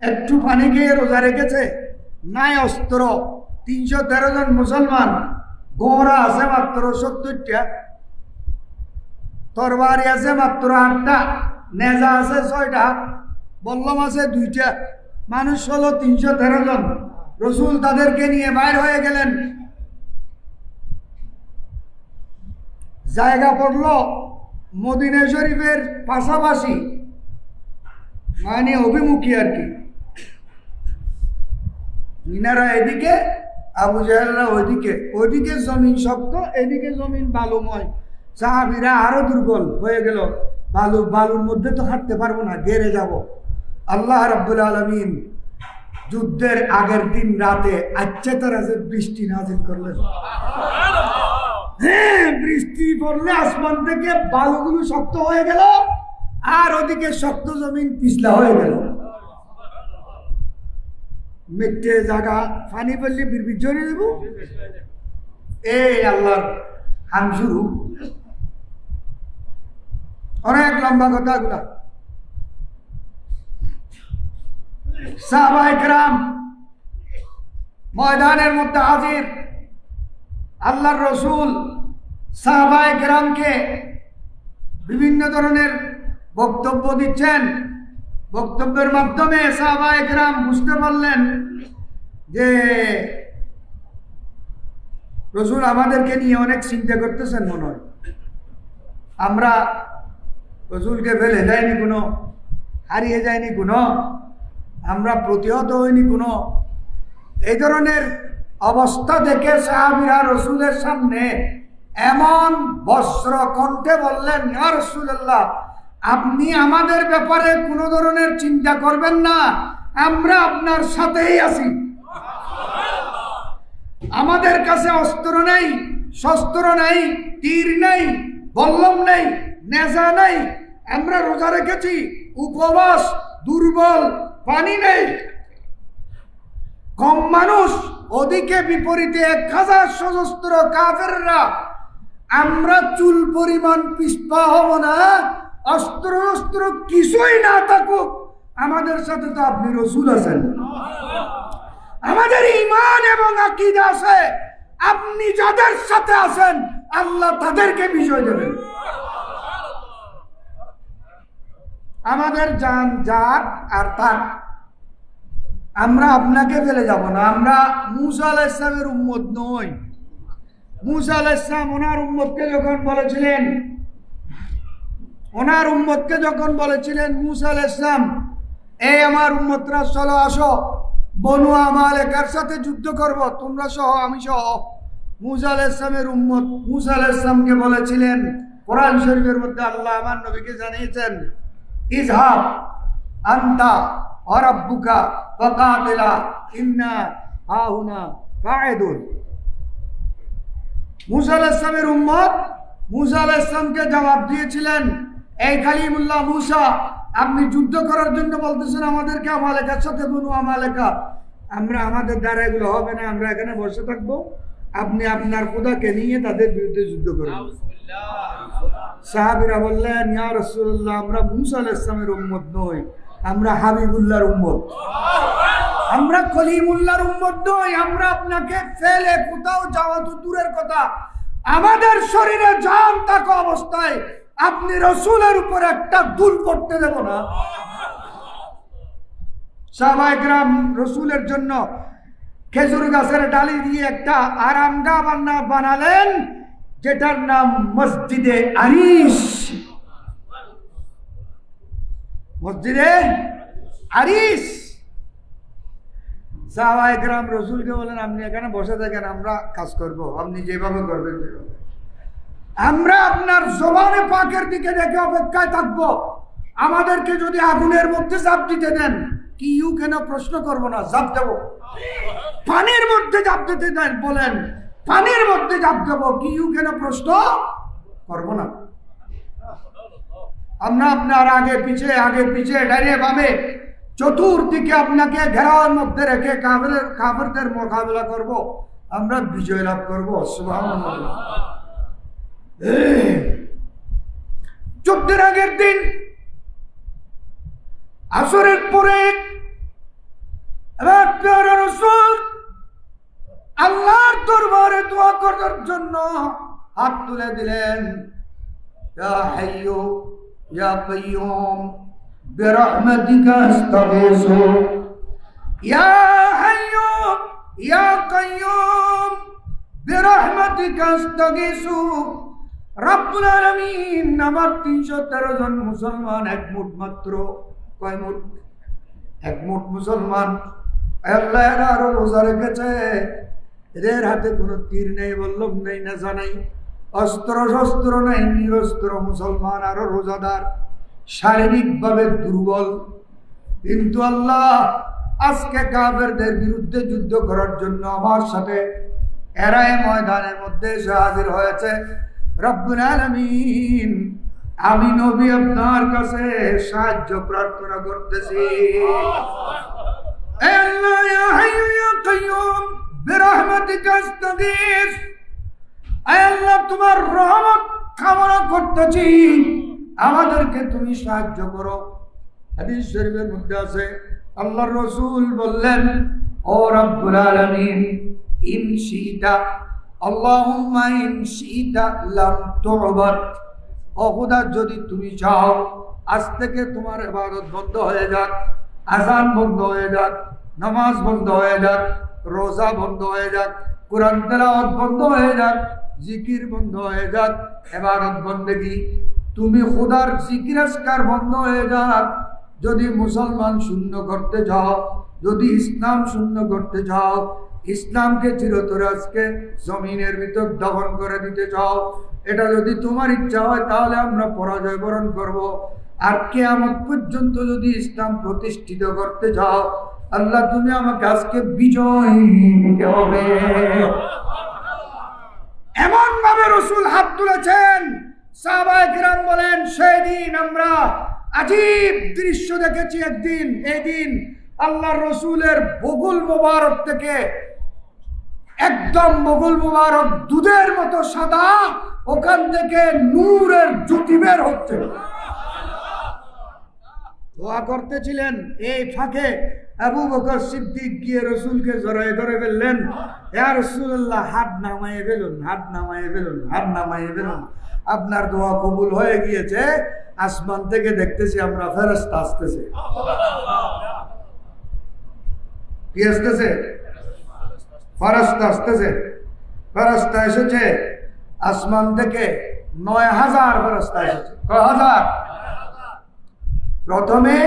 একটু পানি খেয়ে রোজা রেখেছে। নাই অস্ত্র, 313 জন মুসলমান, গোরা আছে মাত্র 70টা, তরবারি আছে মাত্র 8টা, নেজা আছে 6টা, বল্লম আছে 2টা, মানুষ হলো 313 জন। রসুল তাদেরকে নিয়ে বাইর হয়ে গেলেন। জায়গা পড়ল মদিনা শরীফের পাশাপাশি, মানে অভিমুখী আর কি। মিনারা এদিকে আবু জাহেলরা ওইদিকে জমিন শক্ত, এদিকে জমিন বালুময়। সাহাবীরা আরো দুর্বল হয়ে গেল, বালুর মধ্যে তো হাঁটতে পারবো না, গেড়ে যাব। আল্লাহ রাব্বুল আলামিন যুদ্ধের আগের দিন রাতে আচ্ছা তারা যে বৃষ্টি নাজিল করলেন। হ্যাঁ, বৃষ্টি পড়লে আসমান থেকে বালুগুলো শক্ত হয়ে গেল, আর ওদিকে শক্ত জমিন পিছলা হয়ে গেল। মেটে জায়গা পানি পড়লে বিড়বিড় জড়িয়ে দেব। এই আল্লাহর হাম শুরু। অনেক লম্বা কথাগুলা। সাহাবায়ে কেরাম ময়দানের মধ্যে হাজির। আল্লাহর রসুল সাহাবায়ে কেরামকে বিভিন্ন ধরনের বক্তব্য দিচ্ছেন। বক্তব্যের মাধ্যমে সাহাবায়ে কেরাম বুঝতে পারলেন যে রসুল আমাদেরকে নিয়ে অনেক চিন্তা করতেছেন মনে হয়। আমরা রসুলকে ফেলে যায়নি কোনো, হারিয়ে যায়নি কোনো, আমরা প্রতিহত হইনি কোনো। এই ধরনের অবস্থা দেখে সাহাবীরা রসুলের সামনে এমন বজ্র কণ্ঠে বললেন, ইয়া রাসূলুল্লাহ, আপনি আমাদের ব্যাপারে কোনো ধরনের চিন্তা করবেন না, আমরা আপনার সাথেই আছি। আমাদের কাছে অস্ত্র নেই, শস্ত্র নেই, তীর নেই, বল্লম নেই, নেজা নেই, আমরা রোজা রেখেছি, উপবাস, দুর্বল, পানি নেই, কম মানুষ, ওদিকে বিপরীতে 1000 সশস্ত্র কাফেররা। আমরা চুল পরিমাণ পিছপা হব না, অস্ত্র অস্ত্র কিছুই না থাকুক, আমাদের সাথে তো আপনি রসুল আছেন, আমাদের ঈমান এবং আকীদা আছে, আপনি যাদের সাথে আছেন আল্লাহ তাদেরকে বিজয় দেবেন। আমাদের জান যাক আর তাক, আমরা আপনাকে ফেলে যাব না। আমরা মূসা আলাইহিস সালামের উম্মত নই। মূসা আলাইহিস সালাম ওনার উম্মতকে যখন বলেছিলেন মূসা আলাইহিস সালাম, এই আমার উম্মতরা চলো আসো, বনু আমালেকার সাথে যুদ্ধ করব, তোমরা সহ আমি সহ। মূসা আলাইহিস সালামের উম্মত মূসা আলাইহিস সালামকে বলেছিলেন, কোরআন শরীফের মধ্যে আল্লাহ আমার নবীকে জানিয়েছেন, ইযহাব আনতা ওয়া রাব্বুকা ফাকাতিলা ইন্না হাহুনা কাঈদুন। মূসা আলাইহিস সালামের উম্মত মূসা আলাইহিস সালামকে জবাব দিয়েছিলেন, এই কালিমুল্লাহ মূসা, আপনি যুদ্ধ করার জন্য বলতেছেন আমাদেরকে আমালেকার সাথে, বনু আমালেকা, আমরা আমাদের দ্বারা এগুলো হবে না, আমরা এখানে বসে থাকবো, আপনি আপনার খোদাকে নিয়ে তাদের বিরুদ্ধে যুদ্ধ করবেন। সাহাবীরা বললেন, ইয়া রাসূলুল্লাহ, আমরা মূসা আলাইহিস সালামের উম্মত নই, আমরা হাবিবুল্লাহর উম্মত, আমরা কলিমুল্লাহর উম্মত নই, আমরা আপনাকে ফেলে কোথাও যাওয়া তো দূরের কথা, আমাদের শরীরে জান থাকা অবস্থায় আপনি রসুলের উপর একটা দুল পড়তে দেব না। সাহাবায়ে কেরাম রসুলের জন্য খেজুর গাছের ডালি দিয়ে একটা আরামগাহ বানালেন, যেটার নাম মসজিদে আরিশ। মসজিদে আরিশ। সাহাবায়ে কেরাম রসুলকে বলেন, আপনি এখানে বসে থাকেন, আমরা কাজ করব, আপনি যেভাবে করবেন। আমরা আপনার জবানে পাকের দিকে দেখে অপেক্ষায় থাকবো। আমাদেরকে যদি আগুনের মধ্যে ঝাঁপ দিতে দেন, কি কেন প্রশ্ন করবো না, ঝাঁপ দেবো। পানির মধ্যে ঝাঁপ দিতে দেন, বলেন পানির মধ্যে ঝাঁপ দেবো, কি কেন প্রশ্ন করবো না। আমরা আপনার আগে পিছে ডাইনে বামে চতুর্দিকে আপনাকে ঘেরাওয়ার মধ্যে রেখে কাফেরদের মোকাবিলা করব, আমরা বিজয় লাভ করবো। সুবহানাল্লাহ। যুদ্ধের আগের দিন আসরের পরে রাসূল আল্লাহর দরবারে দোয়া করার জন্য হাত তুলে দিলেন, ইয়া হাইয়ু ইয়া কাইয়ুম বিরহমাতিকা আস্তাগীসু, ইয়া হাইয়ু ইয়া কাইয়ুম বিরহমাতিকা আস্তাগীসু। রব্বুল আলামিন, আমার 313 জন মুসলমান একমুট মাত্র, কয় মুট? একমুট মুসলমান। আল্লাহ এরা আরো রোজা রেখেছে, এদের হাতে কোনো তীর নেই, বল্লম নেই, নেশা নাই, অস্ত্র শস্ত্র নাই, নিরস্ত্র মুসলমান, আরো রোজাদার, শারীরিকভাবে দুর্বল। কিন্তু আল্লাহ আজকে কাফেরদের বিরুদ্ধে যুদ্ধ করার জন্য আমার সাথে এরাই ময়দানের মধ্যে এসে হাজির হয়েছে। রব্বুল আলামিন, আমি নবী আপনার কাছে সাহায্য প্রার্থনা করতেছি। এ আল্লাহ, ইয়া হাইয়্যু ইয়া কাইয়্যুম বিরহমাতিকা আস্তাগীথ, এ আল্লাহ তোমার রহমত কামনা করতেছি, আমাদেরকে তুমি সাহায্য করো। হাদিস শরীফের মধ্যে আছে, আল্লাহর রাসূল বললেন, ও রব্বুল আলামিন, ইন শিতা, আল্লাহুম্মা ইন শিতা লাম তু'বাদ, ও খোদা যদি তুমি চাও আজ থেকে তোমার ইবাদত বন্ধ হয়ে যাক, আযান বন্ধ হয়ে যাক, নামাজ বন্ধ হয়ে যাক, রোজা বন্ধ হয়ে যাক, কুরআন তেলাওয়াত বন্ধ হয়ে যাক, জিকির বন্ধ হয়ে যাক, ইবাদত বন্দেগী, তুমি খোদার জিকির আজকার বন্ধ হয়ে যাক। যদি মুসলমান শূন্য করতে চাও, যদি ইসলাম শূন্য করতে চাও, ইসলামকে চিরতরে আজকে জমিনের ভিতর দফন করে দিতে চাও, এটা যদি তোমার ইচ্ছা হয় তাহলে আমরা পরাজয় বরণ করব। আর কিয়ামত পর্যন্ত যদি ইসলাম প্রতিষ্ঠিত করতে চাও, আল্লাহ তুমি আমাকে আজকে বিজয় দিতে হবে। এমন ভাবে রাসূল হাত তুলেছেন, সাহাবায়ে কিরাম বলেন, সেদিন আমরা আজীব দৃশ্য দেখেছি। একদিন, এই দিন আল্লাহর রাসূলের বগুল মোবারক থেকে একদম বগুল মোবারক দুধের মতো সাদা, ওখান থেকে নূরের জ্যোতি বের হচ্ছে। দোয়া করতেছিলেন, এই ফাঁকে আবু বকর সিদ্দিক গিয়ে রসুলকে জড়ায় ধরে ফেললেন, ইয়া রাসূলুল্লাহ, হাত নামায়ে ফেলুন, হাত নামায়ে ফেলুন, হাত নামায়ে ফেলুন, আপনার দোয়া কবুল হয়ে গিয়েছে। আসমান থেকে দেখতেছি আমরা ফেরেশতা আসতেছে। কি আসতেছে? ফেরেশতা আসতেছে। ফেরেশতা এসেছে আসমান থেকে ৯,০০০ ফেরেশতা এসেছে। কয় হাজার? প্রথমে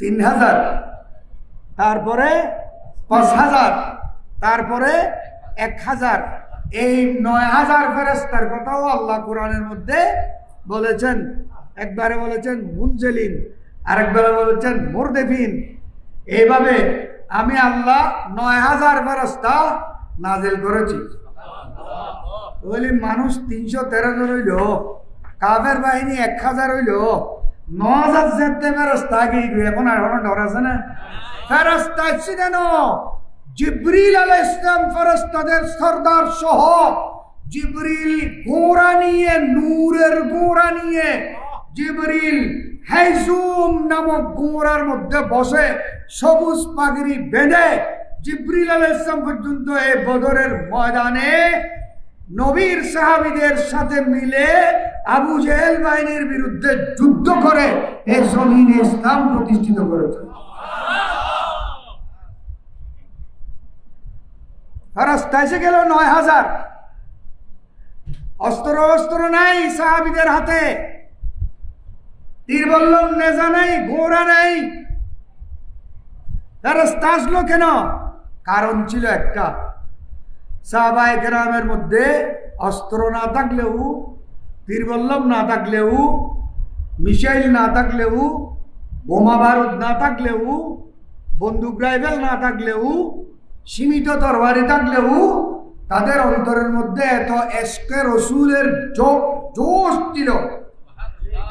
৩,০০০, তারপরে ৫,০০০, তারপরে ১,০০০। এই ৯,০০০ ফেরেশতার কথাও আল্লাহ কোরআনের মধ্যে বলেছেন। একবারে বলেছেন মুনজিলিন, আরেকবারে বলেছেন মুরদিফিন। এইভাবে আমি আল্লাহ ৯,০০০ ফেরেশতা নাজিল করেছি। বলি মানুষ ৩১৩ জন হইল, কাফের বাহিনী ১,০০০ হইল, ৯,০০০ যেতে ফেরেশতা আগেই গিয়ে এখন আর কোনো ডর আছে না? ফেরেশতা আসছে কেন? জিবরিল আলাইহিস সালাম ফেরেশতাদের সরদার সহ, জিবরিল ঘোড়া নিয়ে, নূরের ঘোড়া নিয়ে, জিবরিল হাইজুম নামক ঘোড়ার মধ্যে বসে সবুজ পাগড়ি বেঁধে জিবরিল আলাইহিস সালাম পর্যন্ত এই বদরের ময়দানে নবীর সাহাবীদের সাথে মিলে আবু জেহেল বাহিনীর বিরুদ্ধে যুদ্ধ করে এই জমিনে ইসলাম প্রতিষ্ঠিত করেছে। ফেরেশতা এসে গেল ৯,০০০। অস্ত্র নাই সাহাবীদের হাতে, তীর বল্লম নেজা নাই, ঘোড়া নাই। ফেরেশতা আসলো কেন? কারণ ছিল একটা, সাহাবায়ে কেরামের মধ্যে অস্ত্র না থাকলেও, তীর বল্লম না থাকলেও, মিসাইল না থাকলেও, বোমা বারুদ না থাকলেও, বন্দুক রাইফেল না থাকলেও, সীমিত তরবারি থাকলেও, তাদের অন্তরের মধ্যে এত এশকে রসুলের জোশ ছিল,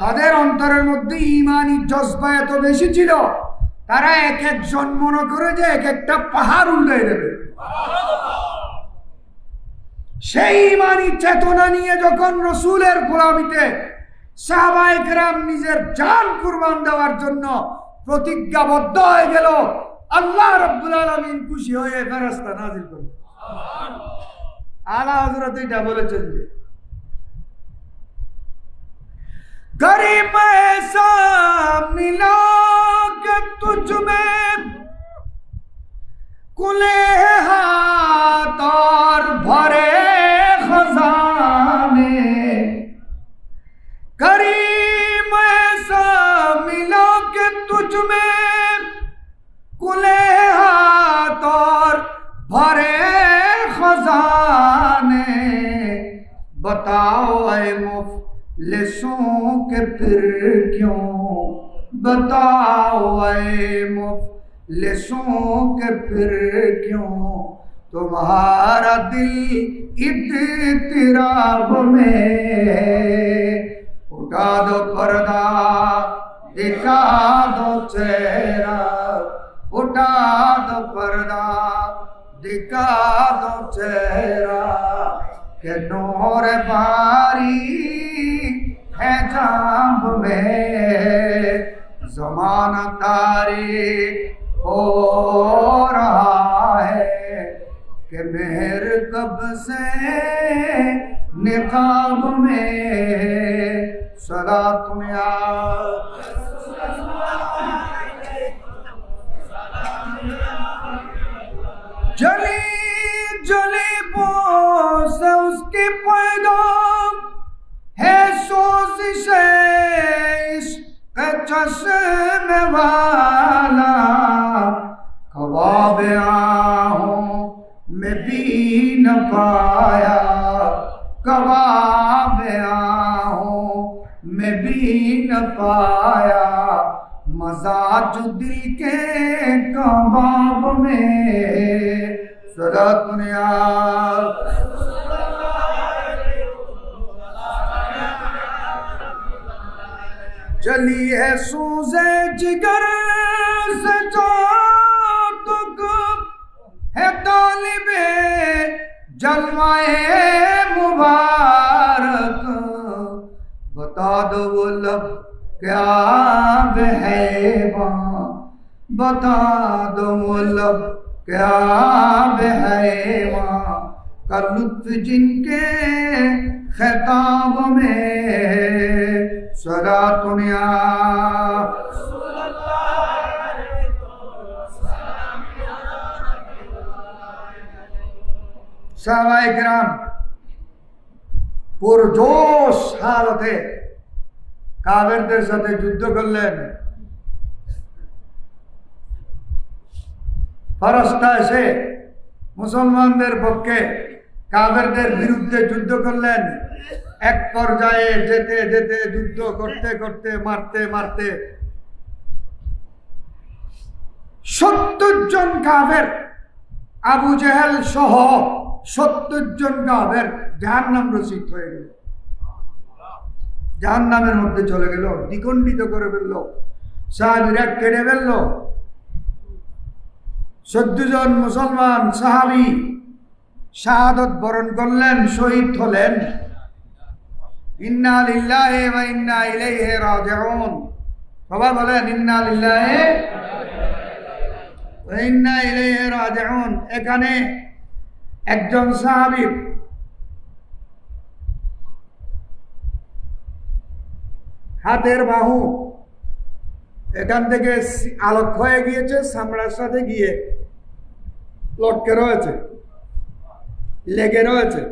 তাদের অন্তরের মধ্যে ঈমানি জজবা এত বেশি ছিল, তারা এক একজন মনে করে যে এক একটা পাহাড় উল্টে দেবে। সেই ঈমানি চেতনা নিয়ে যখন রসুলের গোলামিতে সাহাবায়ে কেরাম নিজের জান কুরবান দেওয়ার জন্য প্রতিজ্ঞাবদ্ধ হয়ে গেল, আল্লাহ রাব্বুল আলামিন খুশি হয়ে ফেরেশতা নাজিল করলেন। আলা হযরত এটা বলেছেন যে गरीब ऐसा मिला कि तुझ में कुले हाथ और भरे खजाने, करीम ऐसा मिला कि तुझ में कुले हाथ और लेसों के फिर क्यों बताओ ऐ मुफलिसों के फिर क्यों तुम्हारा दिल इत्तिराब में। उठा दो पर्दा दिखा दो चेहरा, उठा दो पर्दा दिखा दो चेहरा के नूर बारी है जाम में। ज़माना तारीक हो रहा है कि मेहर कब से निकाब में। सदा तुम्हें जली जली पोस उसकी पैगाम है सोजिश इश्क चश्मे वाला। ख्वाब आहों में भी न पाया, ख्वाब आहों में भी न पाया। मज़ा जो दिल के कबाब में। सदा दुनिया चली है सूज़े जिगर से जो तुक है तालिबे जलवाए मुबारक। बता दो वो लब क्या है वहाँ, बता दो वो लब क्या है वहाँ का लुत्फ जिनके खिताब में। सदा दुनिया साहबाए किराम पुरजोश हालते কাফেরদের সাথে যুদ্ধ করলেন। ফেরেশতা এসে মুসলমানদের পক্ষে কাফেরদের বিরুদ্ধে যুদ্ধ করলেন। এক পর্যায়ে যেতে যেতে যুদ্ধ করতে করতে মারতে মারতে 70 জন কাফের আবু জেহেল সহ 70 জন কাফের জাহান্নাম রসিদ হয়ে গেল, জাহান্নামের মধ্যে চলে গেল, দ্বিখণ্ডিত করে ফেললো, সাহাবীরা কেটে ফেললো। 14 জন মুসলমান সাহাবী শাহাদত বরণ করলেন, শহীদ হলেন। ইন্না লিল্লাহি ওয়া ইন্না ইলাইহি রাজিউন। সবাই বলেন ইন্না লিল্লাহি ওয়া ইন্না ইলাইহি রাজিউন। এখানে একজন সাহাবী হাতের বাহু এখান থেকে আলোক হয়ে গিয়েছে, চামড়ার সাথে গিয়ে লটকে রয়েছে, লেগে রয়েছে,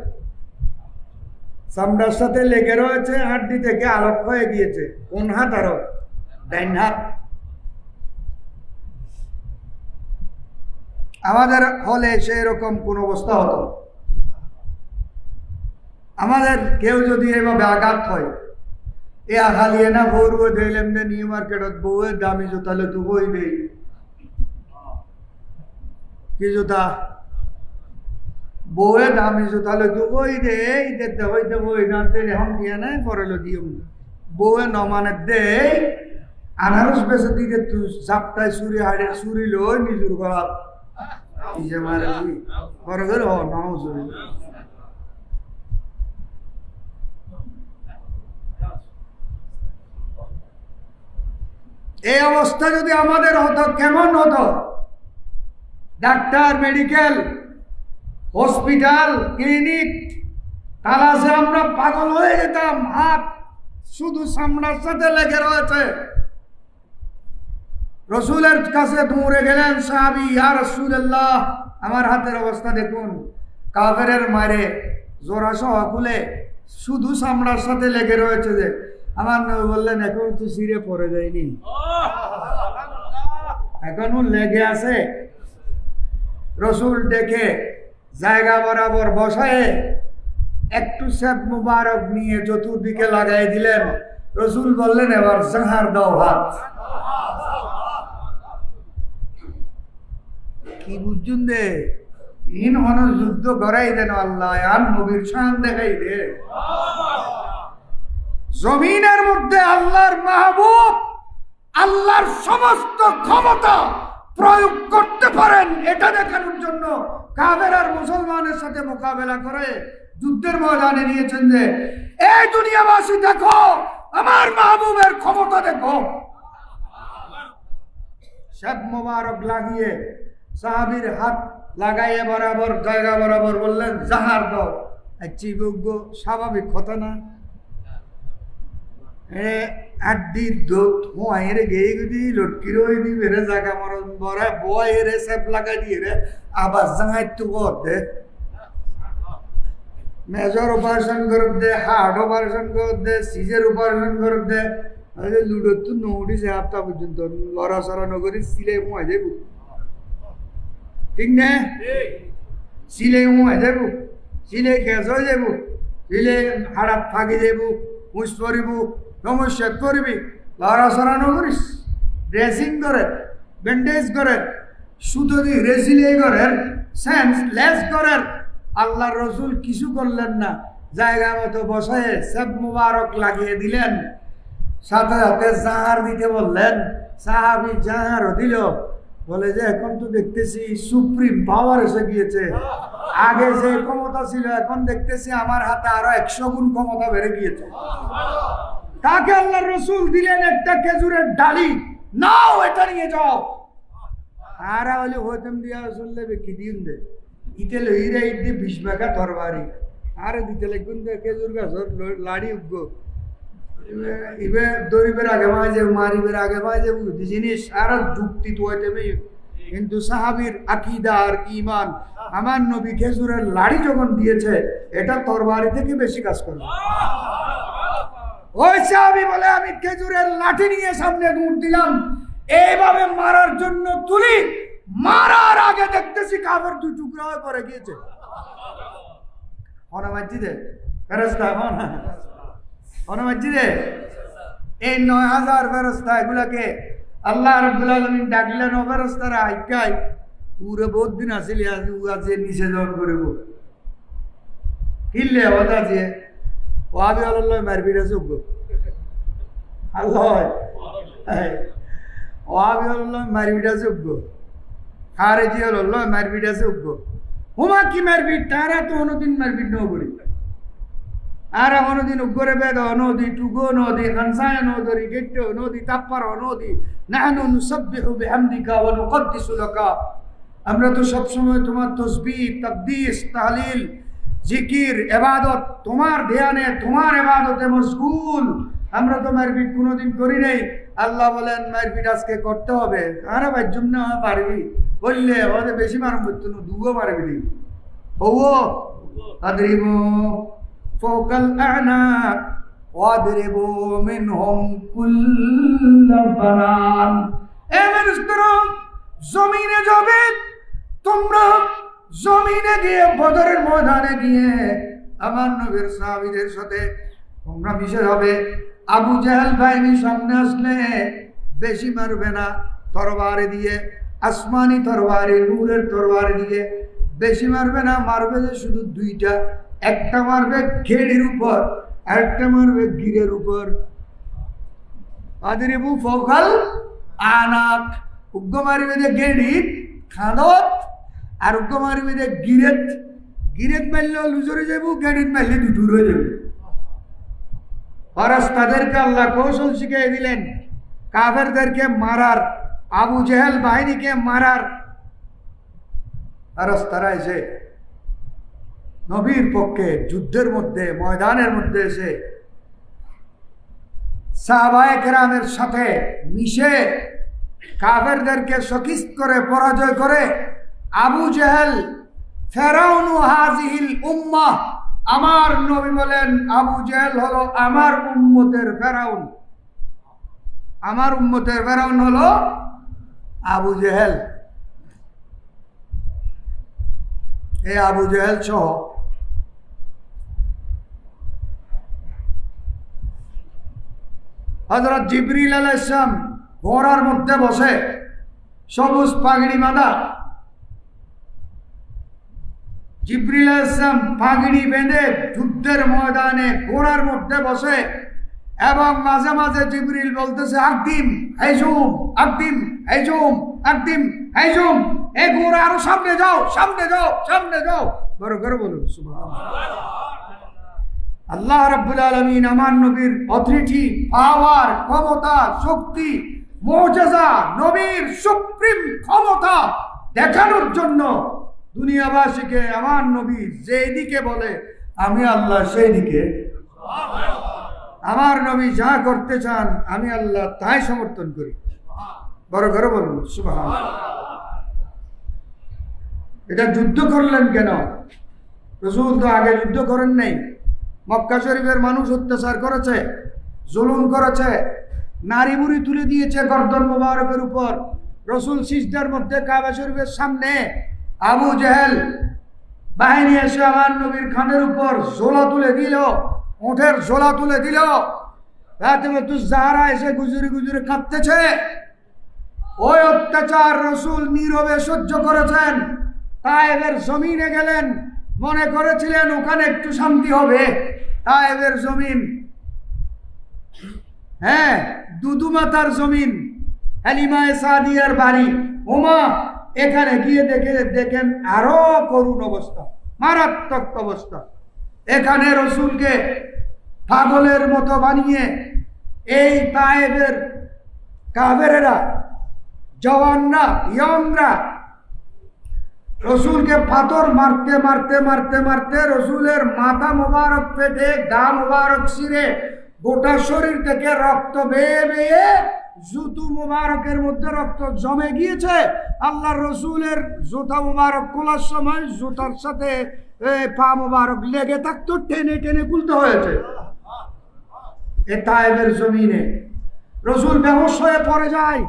চামড়ার সাথে লেগে রয়েছে, হাড্ডি থেকে আলোক হয়ে গিয়েছে। কোন হাত? আরো ডাইন হাত। আমাদের হলে সেরকম কোন অবস্থা হতো, আমাদের কেউ যদি এভাবে আঘাত হয়, এ আঘালিয়ে না বউরও দিলাম না নিউ মার্কেটত বউয়ের দামি জোতা লো তো বই দেই। কি জোতা? বউয়ে দামি জোতা লো তো বই দে, দেখতে হইতে বই নাতে এখন দিয়ে নাই পরে লো দিও। বউয়ে নমানের দে আনারস বেসে দিকে তুই চাপটায় চুরি হাড়ে চুরি লই নিজুর গলা নিজে মারে পরে করে হ নাও চুরি। এই অবস্থা যদি আমাদের হতো কেমন হতো? ডাক্তার, মেডিকেল, হসপিটাল, ক্লিনিক তালাশে আমরা পাগল হয়ে যেতাম। হাত শুধু সামনার সাথে লেগে রয়েছে। রসুলের কাছে দৌড়ে গেলেন সাহাবী, ইয়া রাসূলুল্লাহ আমার হাতের অবস্থা দেখুন, কাফেরের মারে জোড়া সহ খুলে শুধু সামনার সাথে লেগে রয়েছে। যে আমার নবী বললেন এখন তো সিরে পড়ে যায়নি, এখনো লেগে আছে। রসুল দেখে জায়গা বরাবর বসায় একটু সেব মুবারক নিয়ে চতুর্দিকে লাগাই দিলেন। রসুল বললেন, এবার জাহার দাও হাত। কি বুঝুন দে ইন হন যুদ্ধ করাই দেন আল্লাহ, আর নবীর শান দেখাই দে। জমিনের মধ্যে আল্লাহর মাহবুব আল্লাহর সমস্ত ক্ষমতা প্রয়োগ করতে পারেন, এটা দেখানোর জন্য কাফের আর মুসলমানের সাথে মোকাবেলা করে যুদ্ধের ময়দানে নিয়েছেন যে এই দুনিয়াবাসী দেখো আমার মাহবুবের ক্ষমতা দেখো। শেখ মোবারক লাগিয়ে সাহাবীর হাত লাগাইয়ে বরাবর জায়গা বরাবর বললেন, জাহার দাও। চিবুগ্য স্বাভাবিক কথা না, আড্ডির দোত হুঁয়াইরে গেয়ে গদি লটকির হয়ে দি বেড়ে জায়গা মরণ বরা বয় রে সেপ লাগাই দিয়ে রে আবার জাঙাই তো দে মেজর অপারেশন করে দে, হার্ট অপারেশন করে দে, সিজের অপারেশন করে দে। লুডোর তো নৌড়িছে আপটা পর্যন্ত লড়াচড়া নগরী সিলে মুয়াই যাবো, ঠিক না? সিলে মুয়াই যাবো, সিলে গ্যাস হয়ে যাবো, সিলে হাড়াত ফাঁকি যাবো, মুছ পরিব, সমস্যা করবি। লড়াচড়া নগরিস, ড্রেসিং করে, ব্যান্ডেজ করে, সুতো দিয়ে রেসিলে করে, সেন্স লেস করে। আল্লাহ রসুল কিছু করলেন না, জায়গা মতো বসে সেব মুবারক লাগিয়ে দিলেন, সাথে সাথে জাহার দিতে বললেন। সাহাবী জাহারও দিল। বলে যে এখন তো দেখতেছি সুপ্রিম পাওয়ার এসে গিয়েছে, আগে যে ক্ষমতা ছিল এখন দেখতেছি আমার হাতে আরো 100 গুণ ক্ষমতা বেড়ে গিয়েছে। তাকে আল্লাহ রসুল দিলেন একটা খেজুরের ডালি, নাও এটা নিয়ে যাও। আরা হলে হইতাম দিয়া শুনলে কি দিন দে ইতে লইরা ইতে 20 টাকা তরবারি আরে দিতে লাগুন দে খেজুর গাছর লাড়ি উগো ইবে দরিবের আগে মাঝে মারিবের আগে মাঝে বুঝি জিনিস আর যুক্তি তো হইতে কিন্তু সাহাবীর আকীদা আর ঈমান, আমার নবী খেজুরের লাড়ি যখন দিয়েছে এটা তরবারি থেকে বেশি কাজ করবে। ওই সাহাবী বলে আমি খেজুরের লাঠি নিয়ে সামনে দৌড় দিলাম, এইভাবে মারার জন্য তুলি, মারার আগে দেখতেছি কাফের 2 টুকরা হয়ে পড়ে গিয়েছে। মসজিদে ফেরেশতা মসজিদে এই 9000 ফেরেশতা এগুলাকে আল্লাহ রাব্বুল আলামিন ডাকলেন। ও ফেরেশতারা আইকাই পুরো বহুত দিন আসিলি আছে নিষেধন করব কিনলে ওটা যে ওয়াবি আল্লাহ মারবিটা যোগ্য আল্লাহ ওয়াবি আল্লাহ মারবিটা যোগ্য খারেজি আল্লাহ মারবিটা যোগ্য হুমা কি মারবি তারা তো অনুদিন মারবি নগরী আর অনুদিন উগ্রে বেদ নদী টুগো নদী কনসায় নদী গেট্ট নদী তাপ্পার নদী নাহনু নুসাব্বিহু বিহামদিকা ওয়া নুকদ্দিসু লাকা। আমরা তো সব সময় তোমার তাসবিহ তাকদীস তাহলিল জিকির ইবাদত তোমার ধ্যানে তোমার ইবাদতে মশগুল। আমরা তো মারপিট কোনোদিন করি নাই। আল্লাহ বলেন মারপিট আজকে করতে হবে। আরে ভাই জন্য পারবি বললে ওদের বেশি মারম করতো না, দুগো পারবি দিবি বউ আদরিবু ফওকাল আনাক ওয়াদরিবু মিনহুম কুল্লাল বানান। এ মানুষরা জমিনে যাবে, তোমরা জমিনে গিয়ে বদরের ময়দানে গিয়ে আমার নবীর সাহাবীদের সাথে তোমরা মিশে হবে। আবু জাহেল বাহিনী সামনে আসলে বেশি মারবে না, তরবারি দিয়ে আসমানি তরবারি নূরের তরবারি দিয়ে বেশি মারবে না, মারবে যে শুধু 2টা, একটা মারবে ঘেড়ির উপর আরেকটা মারবে গিরের উপর। আদরিবু ফওকাল আনাক, উগ্গ মারবে যে গেড়ির খাঁদত আর উগ্গ মারবে যে গিরেত। গিরেত মারলেও লুজরে যাবো, গেড়িত মারলে দুটুর হয়ে যাবে। ফরাস তাদেরকে আল্লাহ কৌশল শিখিয়ে দিলেন কাফেরদেরকে মারার, আবু জেহেল বাহিনীকে মারার। ফরাস তারা এসে নবীর পক্ষে যুদ্ধের মধ্যে ময়দানের মধ্যে এসে সাহাবায়ে কেরামের সাথে মিশে কাফেরদেরকে শকিস্ত করে পরাজয় করে আবু জেহেল ফেরাউনু হাজিহিল উম্মাহ, আমার নবী বলেন আবু জেহেল হলো আমার উম্মতের ফেরাউন। আমার উম্মতের ফেরাউন হলো আবু জেহেল। এই আবু জেহেল সহ হযরত জিবরিল আলাইহিস সালাম ঘোড়ার মধ্যে বসে, সবুজ পাগড়ি বাঁধা। জিবরিল আলাইহিস সালাম পাগড়ি বেঁধে যুদ্ধের ময়দানে ঘোড়ার মধ্যে বসে, এবং মাঝে মাঝে জিবরিল বলতেছে আকদিম হাইজুম, আকদিম হাইজুম, আকদিম হাইজুম, এই ঘোড়া আরো সামনে যাও, সামনে যাও, সামনে যাও। বড় করে বলুন সুবহানাল্লাহ। আল্লাহ রাব্বুল আলামিন আমার নবীর অথরিটি, পাওয়ার, ক্ষমতা, শক্তি, মুজিজা, নবীর সুপ্রিম ক্ষমতা দেখানোর জন্য দুনিয়াবাসীকে আমার নবী যেদিকে বলে আমি আল্লাহ সেই দিকে, আমার নবী যা করতে চান আমি আল্লাহ তাই সমর্থন করি। বড় করে বলুন সুবহানাল্লাহ। এটা যুদ্ধ করলেন কেন? রাসূল তো আগে যুদ্ধ করেন নাই। মক্কা শরীফের মানুষ অত্যাচার করেছে, জুলুম করেছে, নারী বুড়ি তুলে দিয়েছে গর্দন মোবারকের উপর। রাসূল সিজদার মধ্যে কাবা শরীফের সামনে আবু জেহেল বাহিনী এসে আমার নবীর খানের উপর জোলা তুলে দিল, ওঠের জোলা তুলে দিল। ফাতিমাতুজ জাহরা এসে গুজরে গুজরে কাঁদতেছে। ওই অত্যাচার রাসূল নীরবে সহ্য করেছেন। তায়েফের জমিনে গেলেন, মনে করেছিলেন ওখানে একটু শান্তি হবে। তায়েফের জমিন, হ্যাঁ, দুদুমাতার জমিন, হালিমা সাদিয়ার বাড়ি ওমা, এখানে গিয়ে দেখেন আরো করুণ অবস্থা, মারাত্মক অবস্থা। এখানে রসুলকে পাগলের মতো বানিয়ে এই তায়েফের কাফেরেরা, জওয়ানরা, ইয়ংরা রসুলকে পাথর মারতে মারতে মারতে মারতে রসুলের মাথা মোবারক পেটে, গা মোবারক ছিঁড়ে, গোটা শরীর থেকে রক্ত বেয়ে বেয়ে জুতু মোবারকের মধ্যে রক্ত জমে গিয়েছে। আল্লাহ রসুলের জুতা মোবারক খোলার সময় জুতার সাথে পা মোবারক লেগে থাকতো, টেনে টেনে খুলতে হয়েছে। এ তায়েফের জমিনে রসুল বেহুশ হয়ে পড়ে যায়।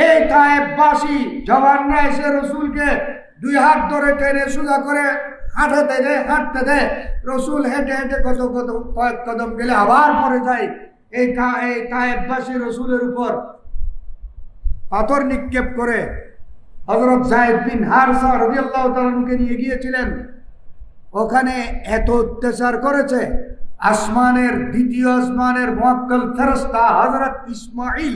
এই তায়েফবাসী জওয়ানরা এসে রসুলকে দুই হাত ধরে টেনে সোজা করে হাঁটাতে দেয়, হাঁটতে দেয়। রসুল হেঁটে হেঁটে কয়েক কদম গেলে আবার পড়ে যায়। এই তায়েফবাসী রসুলের উপর পাথর নিক্ষেপ করে হযরত যায়েদ বিন হারসা রাদিয়াল্লাহু তাআলা আনহুকে নিয়ে গিয়েছিলেন। ওখানে এত অত্যাচার করেছে, আসমানের দ্বিতীয় আসমানের মুআক্কাল ফেরেশতা হযরত ইসমাঈল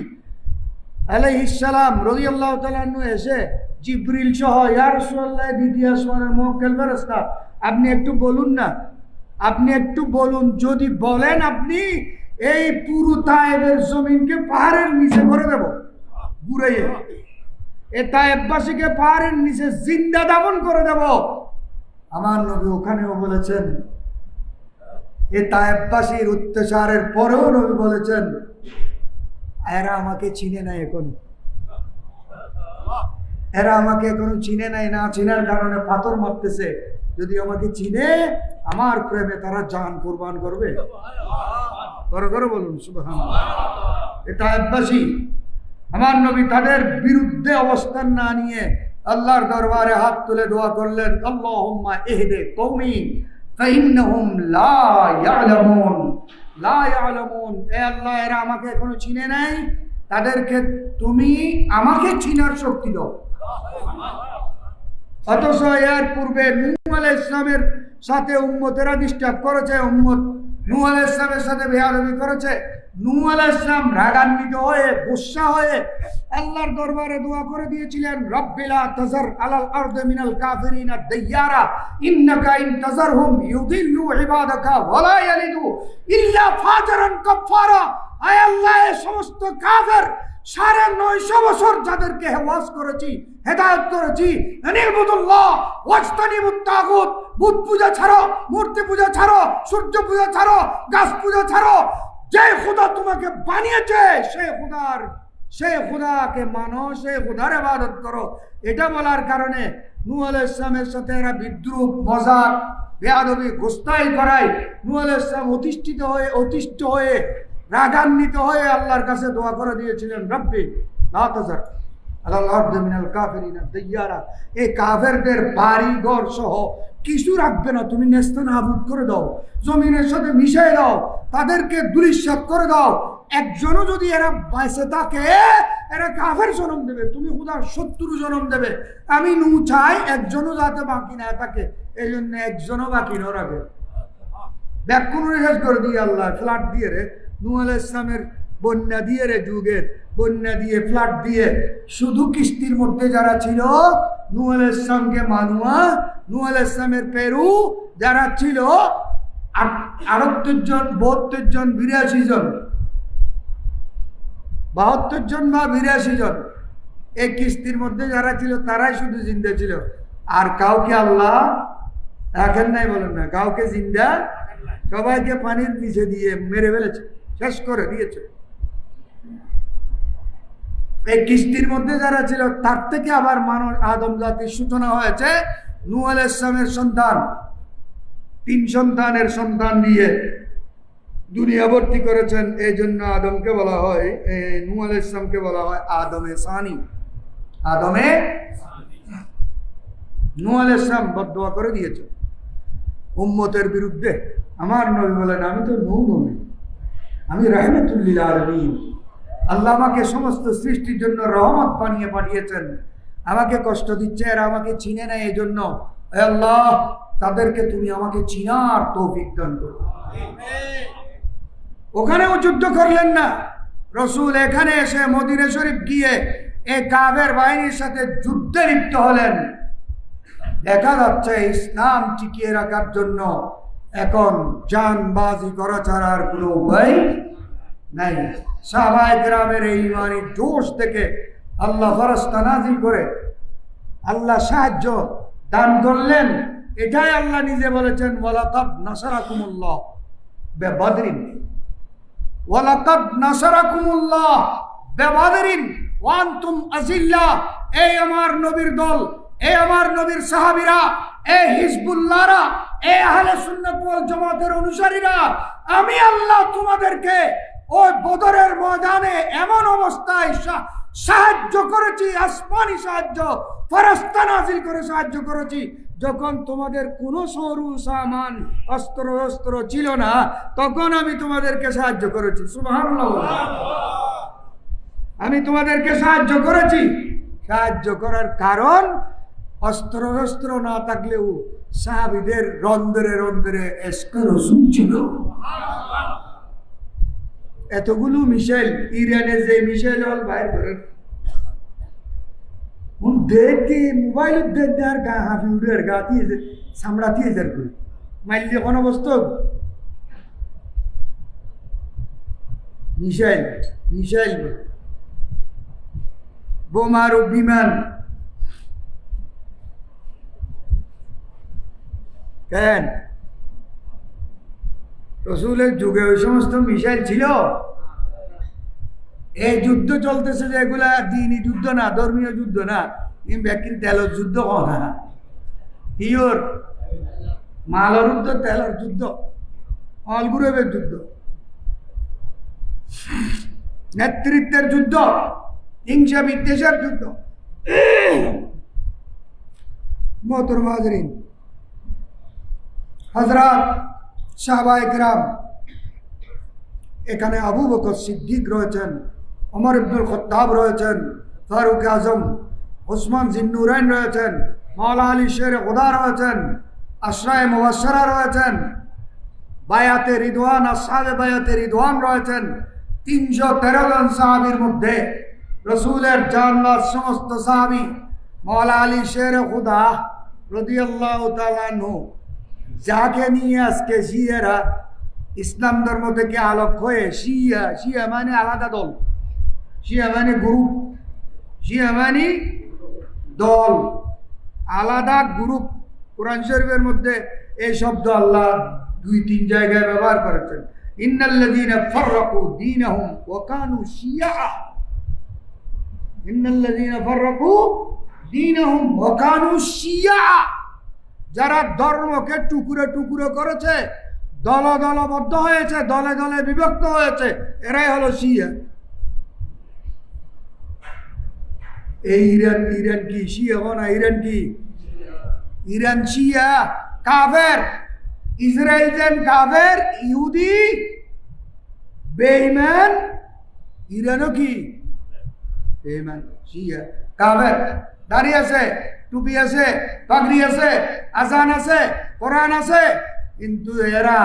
আলাইহিস সালাম রাদিয়াল্লাহু তাআলা আনহু এসে জিবরিল সহ, ইয়া রাসূলুল্লাহ, দ্বিতীয় আসমানের মুআক্কাল ফেরেশতা, আপনি একটু বলুন না, আপনি একটু বলুন, যদি বলেন আপনি এই পুরো তায়েফের জমিনকে পাহাড়ের নিচে করে দেব, ঘুরাইয়ে এ তায়েফবাসীকে পাহাড়ের নিচে জিন্দা দাফন করে দেব। আমার নবী ওখানেও বলেছেন, এ তায়েফবাসীর অত্যাচারের পরেও নবী বলেছেন এরা আমাকে চিনে নাই এখনো, এরা আমাকে এখনো চিনে নাই, না চিনার কারণে পাথর মারতেছে। যদি আমাকে চিনে আমার প্রেমে তারা জান কুরবান করবে। বড় করে বলুন সুবহানাল্লাহ। এ তায়েফবাসী আমার নবী তাদের বিরুদ্ধে অবস্থান না নিয়ে আল্লাহর দরবারে হাত তুলে দোয়া করলেন, আল্লাহুম্মা ইহদি কওমি ফাইন্নাহুম লা ইয়ালামুন, লা ইয়ালামুন। এ আল্লাহ, এরা আমাকে এখনো চিনে নাই, তাদেরকে তুমি আমাকে চিনার শক্তি দাও। অথচ এর পূর্বে নূহ আলাইহিস সালামের সাথে উম্মতেরা ডিস্টার্ব করেছে, উম্মত নূহ আলাইহিস সালামের সাথে বেয়াদবি করেছে। নূহ আলাইহিস সালাম রাগান্বিত হয়ে, গুসা হয়ে আল্লাহর দরবারে দোয়া করে দিয়েছিলেন, রব্বি লা তাযার আলাল আরদি মিনাল কাফিরিনা দাইয়ারা ইন্নাকা ইন তাযারহুম ইউদিল্লু ইবাদাকা ওয়া লা ইয়ালিদু ইল্লা ফাজরান কাফারা। আয় আল্লাহ, এই সমস্ত কাফের ৯৫০ বছর যাদেরকে হেফাজ করেছি, হেদায়েত করেছি, আনিবুদুল্লাহ ওয়াজতানিবুত তাগুত, বুত পূজা ছাড়ো, মূর্তি পূজা ছাড়ো, সূর্য পূজা ছাড়ো, গাছ পূজা ছাড়ো, যে খোদা তোমাকে বানিয়েছে সে খোদাকে মানো, সে খোদার ইবাদত করো। এটা বলার কারণে নূহ আলাইহিস সালামের সাথে এরা বিদ্রুপ, মজাক, বেয়াদবি, গোস্তাই করায় নূহ আলাইহিস সালাম অতিষ্ঠ হয়ে রাগান্বিত হয়ে আল্লাহর কাছে দোয়া করে দিয়েছিলেন, রব্বি লা তাযার আলাল আরদি মিনাল কাফিরিনা দাইয়ারা। এই কাফেরদের বাড়ি ঘর সহ কিছু রাখবে না, তুমি নেস্তানাবুদ করে দাও, জমিনের সাথে মিশিয়ে দাও, তাদেরকে ধূলিসাৎ করে দাও। একজনও যদি এরা বেঁচে থাকে এরা কাফের জন্ম দেবে, তুমি খোদার 70 জন্ম দেবে। আমি নু চাই একজনও যাতে বাকি না থাকে, এই জন্য একজনও বাকি না রাখে। ব্যাকুণ শেষ করে দিয়ে আল্লাহ ফ্লাট দিয়ে রে, নূহ আলাইহিস সালামের বন্যা দিয়ে রে, যুগের বন্যা দিয়ে, ফ্লাট দিয়ে। শুধু কিস্তির মধ্যে যারা ছিল নূহ আলাইহিস সালামকে মানুয়া, নূহ আলাইহিস সালামের পেরু যারা ছিল 38 জন, 72 জন, 82 জন, 72 জন বা 82 জন। এই কিস্তির মধ্যে যারা ছিল তারাই শুধু জিন্দা ছিল, আর কাউকে আল্লাহ রাখেন নাই, বলেন না, কাউকে জিন্দা, সবাইকে পানির নিচে দিয়ে মেরে ফেলেছে, শেষ করে দিয়েছে। এই কিস্তির মধ্যে যারা ছিল তার থেকে আবার মানব আদম জাতির সূচনা হয়েছে নূহ আলাইহিস সালামের সন্তান, 3 সন্তানের সন্তান দিয়ে দুনিয়া ভর্তি করেছেন। এই জন্য আদমকে বলা হয়, নূহ আলাইহিস সালামকে বলা হয় আদমে সানি। আদমে নূহ আলাইহিস সালাম বদদুয়া করে দিয়েছে উম্মতের বিরুদ্ধে। আমার নবী বলেন, আমি তো নূহ নবী, আমি রাহমাতুল লিল আলামিন। আল্লাহ আমাকে সমস্ত সৃষ্টির জন্য রহমত বানিয়ে পাঠিয়েছেন। আমাকে কষ্ট দিচ্ছে, এরা আমাকে চিনে নেয়, এই জন্য আল্লাহ তাদেরকে তুমি আমাকে চিনার তৌফিক দান করো। ওখানেও যুদ্ধ করলেন না রসুল, এখানে এসে মদিনা শরীফ গিয়ে এই কাফের বাহিনীর সাথে যুদ্ধে লিপ্ত হলেন। দেখা যাচ্ছে ইসলাম টিকিয়ে রাখার জন্য এখন জানবাজি করা ছাড়া আর কোনো উপায় নাই। সাহাবায়ে কেরামের এই ইমানি জোশ থেকে আল্লাহ ফেরেশতা নাজিল করে আল্লাহ সাহায্য দান করলেন। এটাই আল্লাহ নিজে বলেছেন, ওয়ালাকাদ নাসারাকুমুল্লাহ বিবাদরিন, ওয়ালাকাদ নাসারাকুমুল্লাহ বিবাদরিন ওয়া আনতুম আযিল্লা। এই আমার নবীর দল, এই আমার নবীর সাহাবীরা, এই হিজবুল্লাহরা, এই আহলে সুন্নাত ওয়াল জামাতের অনুসারীরা, আমি আল্লাহ তোমাদেরকে ওই বদরের ময়দানে এমন অবস্থায় সাহায্য করেছি, আসমানি সাহায্য, ফেরেশতা নাজিল করে সাহায্য করেছি, যখন তোমাদের কোনো সরু সামান অস্ত্র ছিল না, তখন আমি তোমাদেরকে সাহায্য করেছি। সুবহানাল্লাহ। আমি তোমাদেরকে সাহায্য করেছি। সাহায্য করার কারণ অস্ত্র না থাকলেও সাহাবীদের রন্ধরে রন্ধরে এশকে রাসূল ছিল। এতগুলো মিসাইল, ইরানের যে মিসাইল হল বাইর করেন, দেখি মোবাইল দেখতে আর গা হাফি উঠে আর গা দিয়ে চামড়া দিয়ে যার করে মাইলে কোন অবস্থা। মিসাইল বোমার ও বিমান, কেন রসুলের যুগে ওই সমস্ত মিসাইল ছিল? এই যুদ্ধ চলতেছে যে এগুলা দিনই যুদ্ধ না, ধর্মীয় যুদ্ধ না, কিন্তু তেলের যুদ্ধ না, হিওর মালের যুদ্ধ, তেলের যুদ্ধ, অলগুরবের যুদ্ধ, নেতৃত্বের যুদ্ধ, হিংসা বিদ্বেষের যুদ্ধ। মোহতরম হাজরিন, হযরত সাহাবায়ে কেরাম, এখানে আবু বকর সিদ্দিক রয়েছেন, ওমর ইবনুল খাত্তাব রয়েছেন, ফারুক আজম, ওসমান জিন্নুরাইন রয়েছেন, মাওলা আলী শেরে খুদা রয়েছেন, আশরায়ে মুবাশশারা রয়েছেন, বায়াতে রিদওয়ান, আসহাবে বায়াতে রিদওয়ান রয়েছেন। 313 জন সাহাবীর মধ্যে রসুলের জানলার সমস্ত সাহাবী, মাওলা আলী শেরে খুদা রাদিয়াল্লাহু তাআলা আনহু, যাকে নিয়ে আজকে শিয়ারা ইসলাম ধর্ম থেকে আলোক হয়ে, শিয়া মানে আলাদা দল, শিয়া মানে গ্রুপ, শিয়া মানে দল, আলাদা গ্রুপ। কোরআন শরীফের মধ্যে এই শব্দ আল্লাহ 2-3 জায়গায় ব্যবহার করেছেন। ইন্নাল্লাযীনা ফাররাকু দীনাহুম ওয়া কানু শিয়া, ইন্নাল্লাযীনা ফাররাকু দীনাহুম ওয়া কানু শিয়া, যারা ধর্মকে টুকরো টুকরো করেছে, দলবদ্ধ হয়েছে, দলে দলে বিভক্ত হয়েছে, এরাই হলো শিয়া। এই ইরান কি শিয়া না? ইরান কি? ইরান শিয়া, কাফের, ইসরায়েল যেন কাফের, ইহুদি বেঈমান, ইরানও কি বেঈমান, শিয়া কাফের। দাড়ি আছে, টুপি আছে, পাগড়ি আছে, আজান আছে, কোরআন আছে, কিন্তু এরা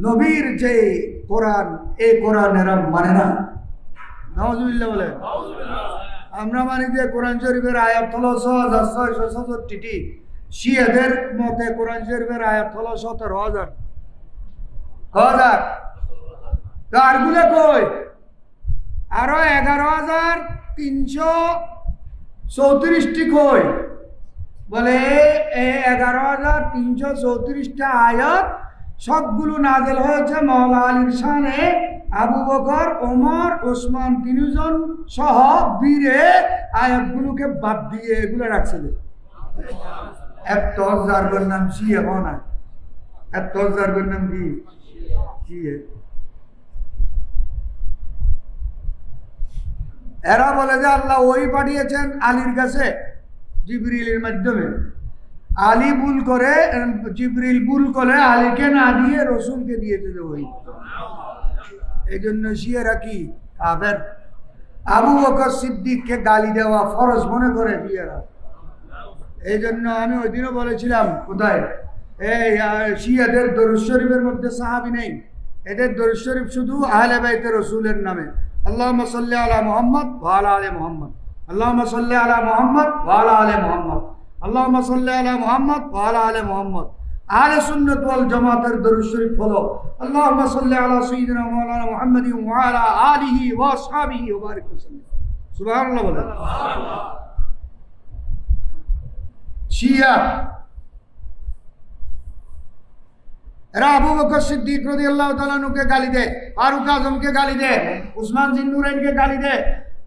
নবীর যে কোরআন, এই কোরআন এরা মানে না। নাউজুবিল্লাহ বলে। আমরা মানি যে কোরআন শরীফের আয়াত হলো ৬৬৬৭টি, শিয়াদের মতে কোরআন শরীফের আয়াত হলো ১৭,০০০। তো আরগুলো কই? আরো ১১,৩৩৪টি কই? বলে এই ১১,৩৩৪টা আয়াত সবগুলো নাযিল হয়েছে মাওলা আলীর শানে, আবু বকর, ওমর, ওসমান তিনজন সহ বীরে আয়াতগুলোকে বাদ দিয়ে এগুলো রাখছে। এত জারগর নাম শিয়া না, এত জারগর নাম কি শিয়া। এরা বলে যে আল্লাহ ওই পাঠিয়েছেন আলীর কাছে জিবরিলের মাধ্যমে, আলী ভুল করে, জিবরিল ভুল করে আলীকে না দিয়ে রসুলকে দিয়েছে ওই। এই জন্য শিয়ারা কি কাফের। আবু বকর সিদ্দিককে গালি দেওয়া ফরজ মনে করে শিয়ারা। এই জন্য আমি ওই দিনও বলেছিলাম, কোথায় এই শিয়াদের দরুদ শরীফের মধ্যে সাহাবী নেই, এদের দরুদ শরীফ শুধু আহলে বাইতে রসুলের নামে। আল্লাহুম্মা সাল্লি আলা মুহাম্মদ ওয়া আলা আলি মুহাম্মদ, আল্লাহুম্মা সাল্লি আলা মুহাম্মদ ওয়া আলা আলি মুহাম্মদ, আল্লাহুম্মা সাল্লি আলা মুহাম্মদ ওয়া আলা আলি মুহাম্মদ। আহলে সুন্নাত ওয়াল জামাতের দরুদ শরীফ হলো আল্লাহুম্মা সাল্লি আলা সাইয়্যিদিনা মাওলানা মুহাম্মাদিন ওয়া আলা আলিহি ওয়া আসহাবিহি ওয়া বারিক ওয়াসাল্লাম। সুবহানাল্লাহ বলে। শিয়া এরা আবু বকর সিদ্দিক রাদিয়াল্লাহু তাআলা আনহুকে গালি দেয়, ফারুক আজমকে গালি দেয়, উসমান জিন্নুরাইনকে গালি দেয়,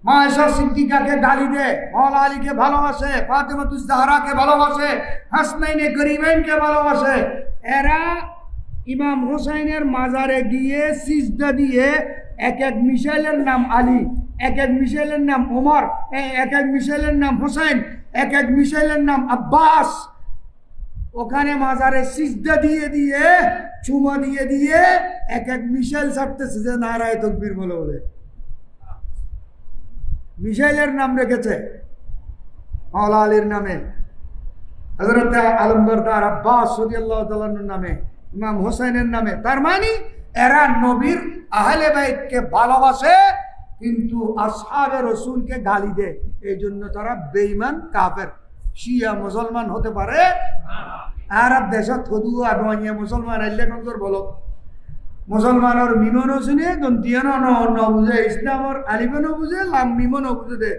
মা আয়েশা সিদ্দিকাকে গালি দেয়, মাওলা আলীকে ভালোবাসে, ফাতেমাতুজ জাহরাকে ভালোবাসে, হাসনাইনে করিমাইনকে ভালোবাসে। এরা ইমাম হোসেনের মাজারে গিয়ে সিজদা দিয়ে এক এক মিসাইলের নাম আলী, এক এক মিসাইলের নাম ওমর, এক এক মিসাইলের নাম হোসেন, এক এক মিসাইলের নাম আব্বাস, ওখানে মাজারে সিজদা দিয়ে দিয়ে চুমা দিয়ে দিয়ে এক এক মিসাইল ছাড়তেছে যে নারায়ে তাকবীর বলে বলে। মিসাইলের নাম রেখেছে মাওলা আলীর নামে, হযরত আলমবরদার আব্বাস রাদিয়াল্লাহু তাআলা আনহুর নামে, ইমাম হোসেনের নামে। তার মানে এরা নবীর আহলে বাইতকে ভালোবাসে কিন্তু আসহাবে রসুলকে গালি দেয়। এই জন্য তারা বেঈমান কাফের। শিয়া মুসলমান হতে পারে আর দেশত থদু আদওয়ানিয়া মুসলমান আইলে কন্দর বলত মুসলমানের মিমন শুনে দন্তিয়ানো নবুঝে, ইসলামর আলিমন বুঝে, লাম মিমন বুঝে দে,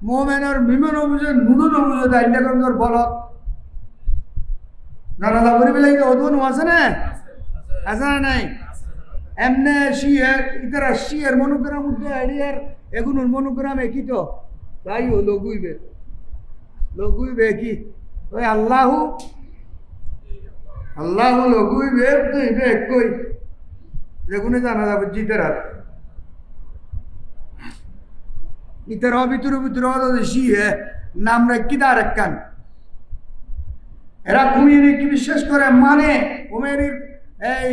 মোমেনের মিমন বুঝে, নুন বুঝে দে, আইলে কন্দর বলত নানা বলি বেলা অদুন আছে না, আছে না নাই? এমনে শিয়ের ইতারা শিয়ের মনোগ্রাম উঠে আইডিয়ার এগুলোর মনোগ্রাম একই তো তাই লগুইবে লগুইবে কি ওই আল্লাহু আল্লাহ লগুইবে তুইবে কই যেগুলো জানা যাবে জিতের হাত ইতার ভিতরে ভিতরে শিয়ে নাম রাখি দা রাখান। এরা কুমিয়ে কি বিশ্বাস করে মানে কুমির এই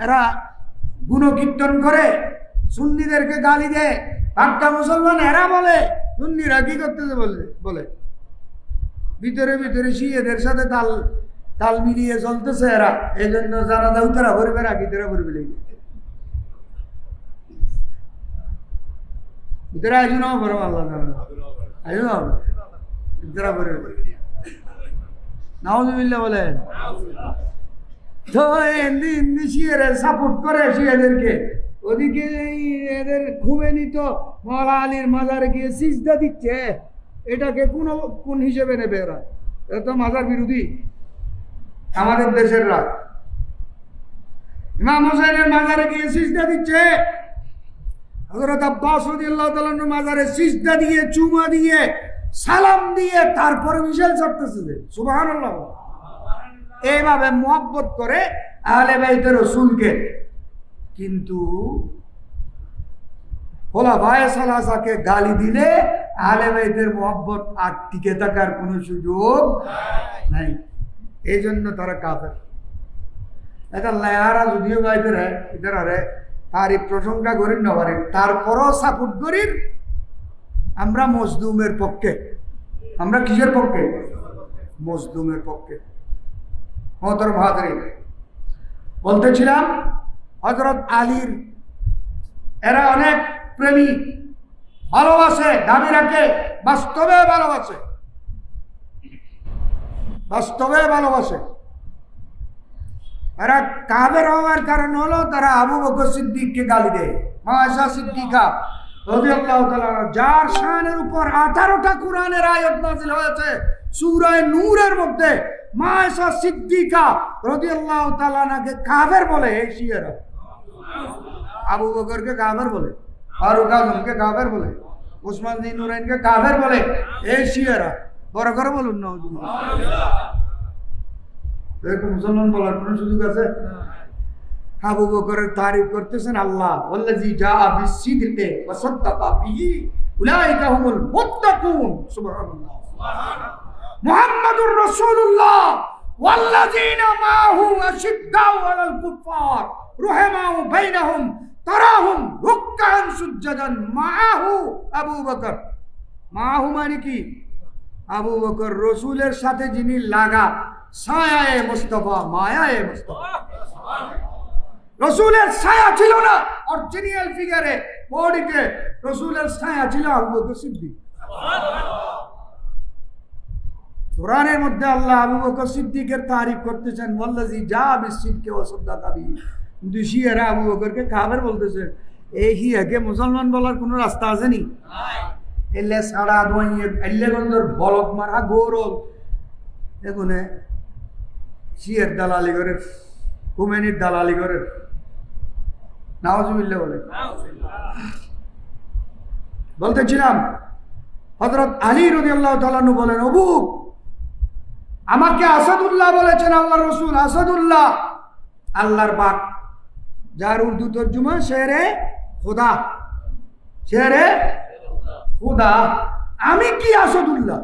এরা গুণকীর্তন করে, সুন্নিদেরকে গালি দেয়, পাক্কা মুসলমান এরা বলে, সুন্নিরা কি করতেছে বলে ভিতরে ভিতরে শিয়েদের সাথে তাল তাল মিলিয়ে চলতেছে এরা। এই জন্য জানাজা উতারা ভরবে রাখি তারা ভরবে লেগে ভিতরে আইসু না বড় আল্লাহ আইসু না ভিতরা ভরবে নাউজুবিল্লাহ বলে। তো হিন্দি শিয়েরা সাপোর্ট করে শিয়াদেরকে, ওদিকে এদের খুমেনি তো মাওলা আলীর মাজারে গিয়ে সিজদা দিচ্ছে, এটাকে কোন হিসেবে নেবে এরা? এটা তো মাজার বিরোধী আমাদের দেশের রাত। ইমাম হোসেনের মাজারে গিয়ে সিজদা দিচ্ছে, হযরত আব্বাস রাদিয়াল্লাহু তাআলা আনহু মাজারে সিজদা দিয়ে চুমা দিয়ে সালাম দিয়ে তারপরে মিশাল ছাড়তেছে যে সুবহানাল্লাহ। এইভাবে মুহাব্বত করে আহলে বাইতের রাসূলকে, কিন্তু খোলাফায়ে সালাসাকে গালি দিলে আহলে বাইতের মুহাব্বত আর টিকে থাকার কোনো সুযোগ নাই। নাই, এই জন্য তারা কাফের। এটা লায়ারা যদিও গাইতে রে এটার আরে তার এই প্রশংসা করি না পারে, তারপরও সাপোর্ট করি আমরা মজলুমের পক্ষে। আমরা কিসের পক্ষে? মজলুমের পক্ষে। মোহতরম হাজরিন, বলতেছিলাম হযরত আলীর এরা অনেক প্রেমী, ভালোবাসে, দাবি রাখে, বাস্তবে ভালোবাসে, বাস্তবে ভালোবাসে। এরা কাফের হওয়ার কারণ হলো তারা আবু বকর সিদ্দিককে গালি দেয়। মা আয়েশা সিদ্দিকা রাদিয়াল্লাহু তাআলা, যার শানের উপর 18টা কোরআনের আয়াত নাযিল হয়েছে সূরা নূরের মধ্যে, মা আয়েশা সিদ্দিকা রাদিয়াল্লাহু তাআলা নাকে কাফের বলে এই শিয়ারা। আবু বকরকে কাফের বলে, ফারুক আজমকে কাফের বলে, উসমান বিন নুরাইনকে কাফের বলে এই শিয়ারা। বড় করে বলুন না। এরকম মুসলমান বলার কোন সুযোগ আছে? আবু বকরের তারিফ করতেছেন আল্লাহ, ওয়াল্লাযী জাআ বিস-সিদকি ওয়া সাদ্দাকা বিহি উলাইকা হুমুল মুত্তাকুন। সুবহানাল্লাহ। মুহাম্মাদুর রাসূলুল্লাহ ওয়াল্লাযীনা মাআহু আশিদ্দাউ আলাল কুফফার রুহামাউ বাইনাহুম তারাহুম রুকআন সুজ্জাদান মাআহু আবু বকর। মাআহু মানে কি? আবু বকর রাসূলের সাথে যিনি লাগা, ছায়ায়ে মুস্তাফা, মায়ায়ে মুস্তাফা। রাসূলের ছায়া ছিল না অরিজিনাল ফিগারে, বডিতে, রাসূলের ছায়া ছিল আবু বকর সিদ্দিক। কোরআনের মধ্যে আল্লাহ আবু বকর সিদ্দিকের তারিফ করতেছেন, ওয়াল্লাযী জাআ বিস-সিদকি ওয়া সাদ্দাকা বিহি। কিন্তু শিয়ারা আবু বকরকে কাফের বলতেছে। এই হিয়াকে মুসলমান বলার কোনো রাস্তা আছে নি? এলে সাড়া দোয়াইয়ে এলে গন্ধর বলক মারা গৌরব এগুনে শিয়ের দালালি করে, হুমেনির দালালি করে। নাউজুবিল্লাহ বলে। বলতেছিলাম হযরত আলী রাদিয়াল্লাহু তাআলা আনহু বলেন, আবু আমাকে আসাদুল্লাহ বলেছেন আল্লাহর রাসূল। আসাদুল্লাহ আল্লাহর বাক, যার উর্দু তর্জমা শেরে খোদা, শেরে খোদা। আমি কি আসাদুল্লাহ?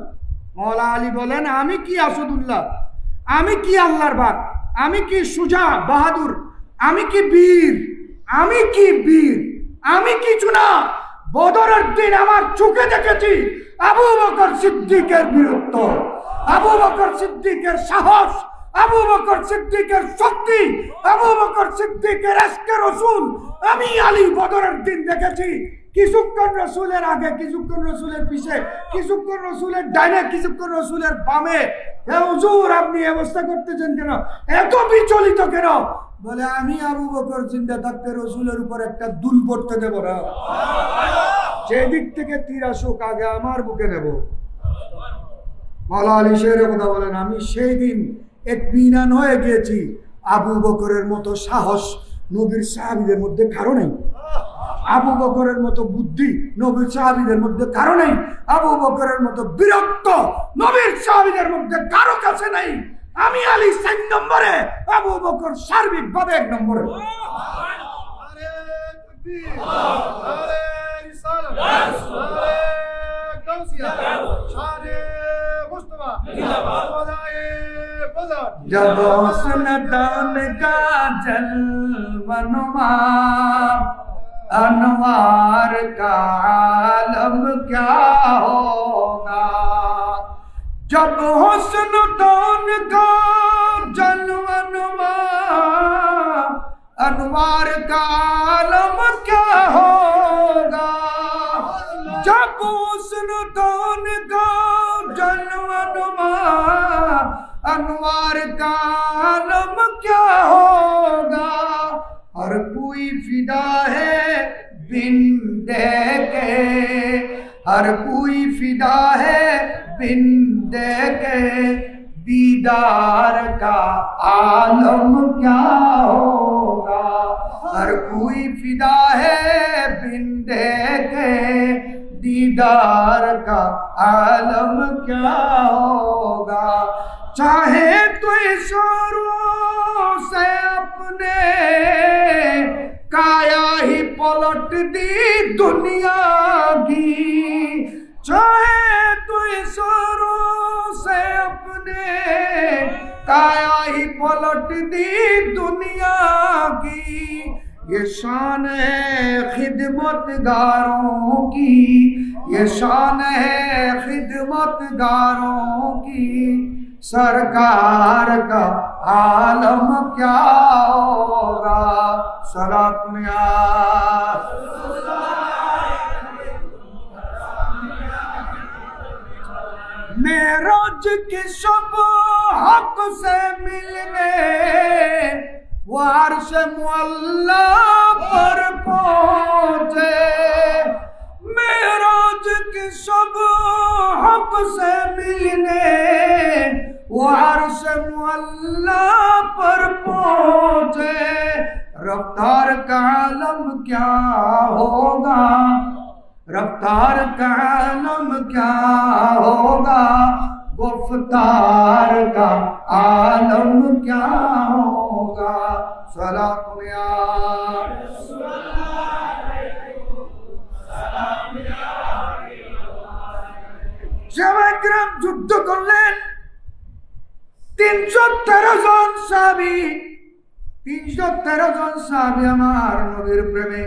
মওলা আলী বলেন, আমি কি আসাদুল্লাহ? আমি কি আল্লাহর বাক? আমি কি সুজা বাহাদুর? আমি কি বীর? আমি কি বীর? আমি কিছু না। বদরের দিন আমার চোখে দেখেছি আবু বকর সিদ্দিকের বীরত্ব, আবু বকর সিদ্দিকের সাহস, আবু বকর সিদ্দিকের শক্তি, আবু বকর সিদ্দিকের আশকে রাসূল। আমি আলী বদরের দিন দেখেছি। কিছুক্ষণ রসুলের আগে, কিছুক্ষণ রসুলের পিছে, কিছুক্ষণ রসুলের ডাইনে, কিছুক্ষণ রসুলের বামে। হে হুজুর, আপনি অবস্থা করতেছেন কেন? এত বিচলিত কেন? বলে, আমি আবু বকর জিন্দা থাকতে রসুলের উপর একটা দুল পড়তে দেব না। সেই দিক থেকে তীর আসুক, আগে আমার বুকে নেব। মাওলা আলী শেরে কথা বলেন, আমি সেই দিন ইতমিনান হয়ে গিয়েছি। আবু বকরের মতো সাহস নবীর সাহাবীদের মধ্যে কারো নেই। আবু বকরের মতো বুদ্ধি নবীর সাহাবীদের মধ্যে কারো নেই। আবু বকরের মতো বীরত্ব নবীর সাহাবীদের মধ্যে কারো কাছে নেই। আমি আলী 4 নম্বরে, আবু বকর সার্বিকভাবে 1 নম্বরে। जब हुस्न दान का जलवनुमा अनवार का आलम क्या होगा। जब हुस्न दान का जलवनुमा अनवार का आलम क्या होगा। जब हुस्न दान का जलवनुमा अनवार का आलम क्या होगा। हर कोई फिदा है बिन देखे, हर कोई फिदा है बिन देखे। दीदार का आलम क्या होगा। हर कोई फिदा है बिन देखे। दीदार का आलम क्या होगा। चाहे तो इशारों से अपने काया ही पलट दी दुनिया की। चाहे तो इशारों से अपने ही पलट दी दुनिया की, ये शान है खिदमतगारों की, ये शान है खिदमतगारों की। सरकार का आलम क्या होगा। सलातुनिया मेराज की सुबह हक से मिलने वो अर्श मुअल्ला पर पहुंचे। मेराज की सुबह हक से मिलने वो अर्श मुअल्ला पर पहुंचे। रफ्तार का आलम क्या होगा, रफ्तार का आलम क्या होगा, गुफ्तार का आलम क्या होगा। सलातुनिया সাহাবায়ে-কেরাম যুদ্ধ করলেন। 313 জন সাহাবী, 313 জন সাহাবী আমার নবীর প্রেমে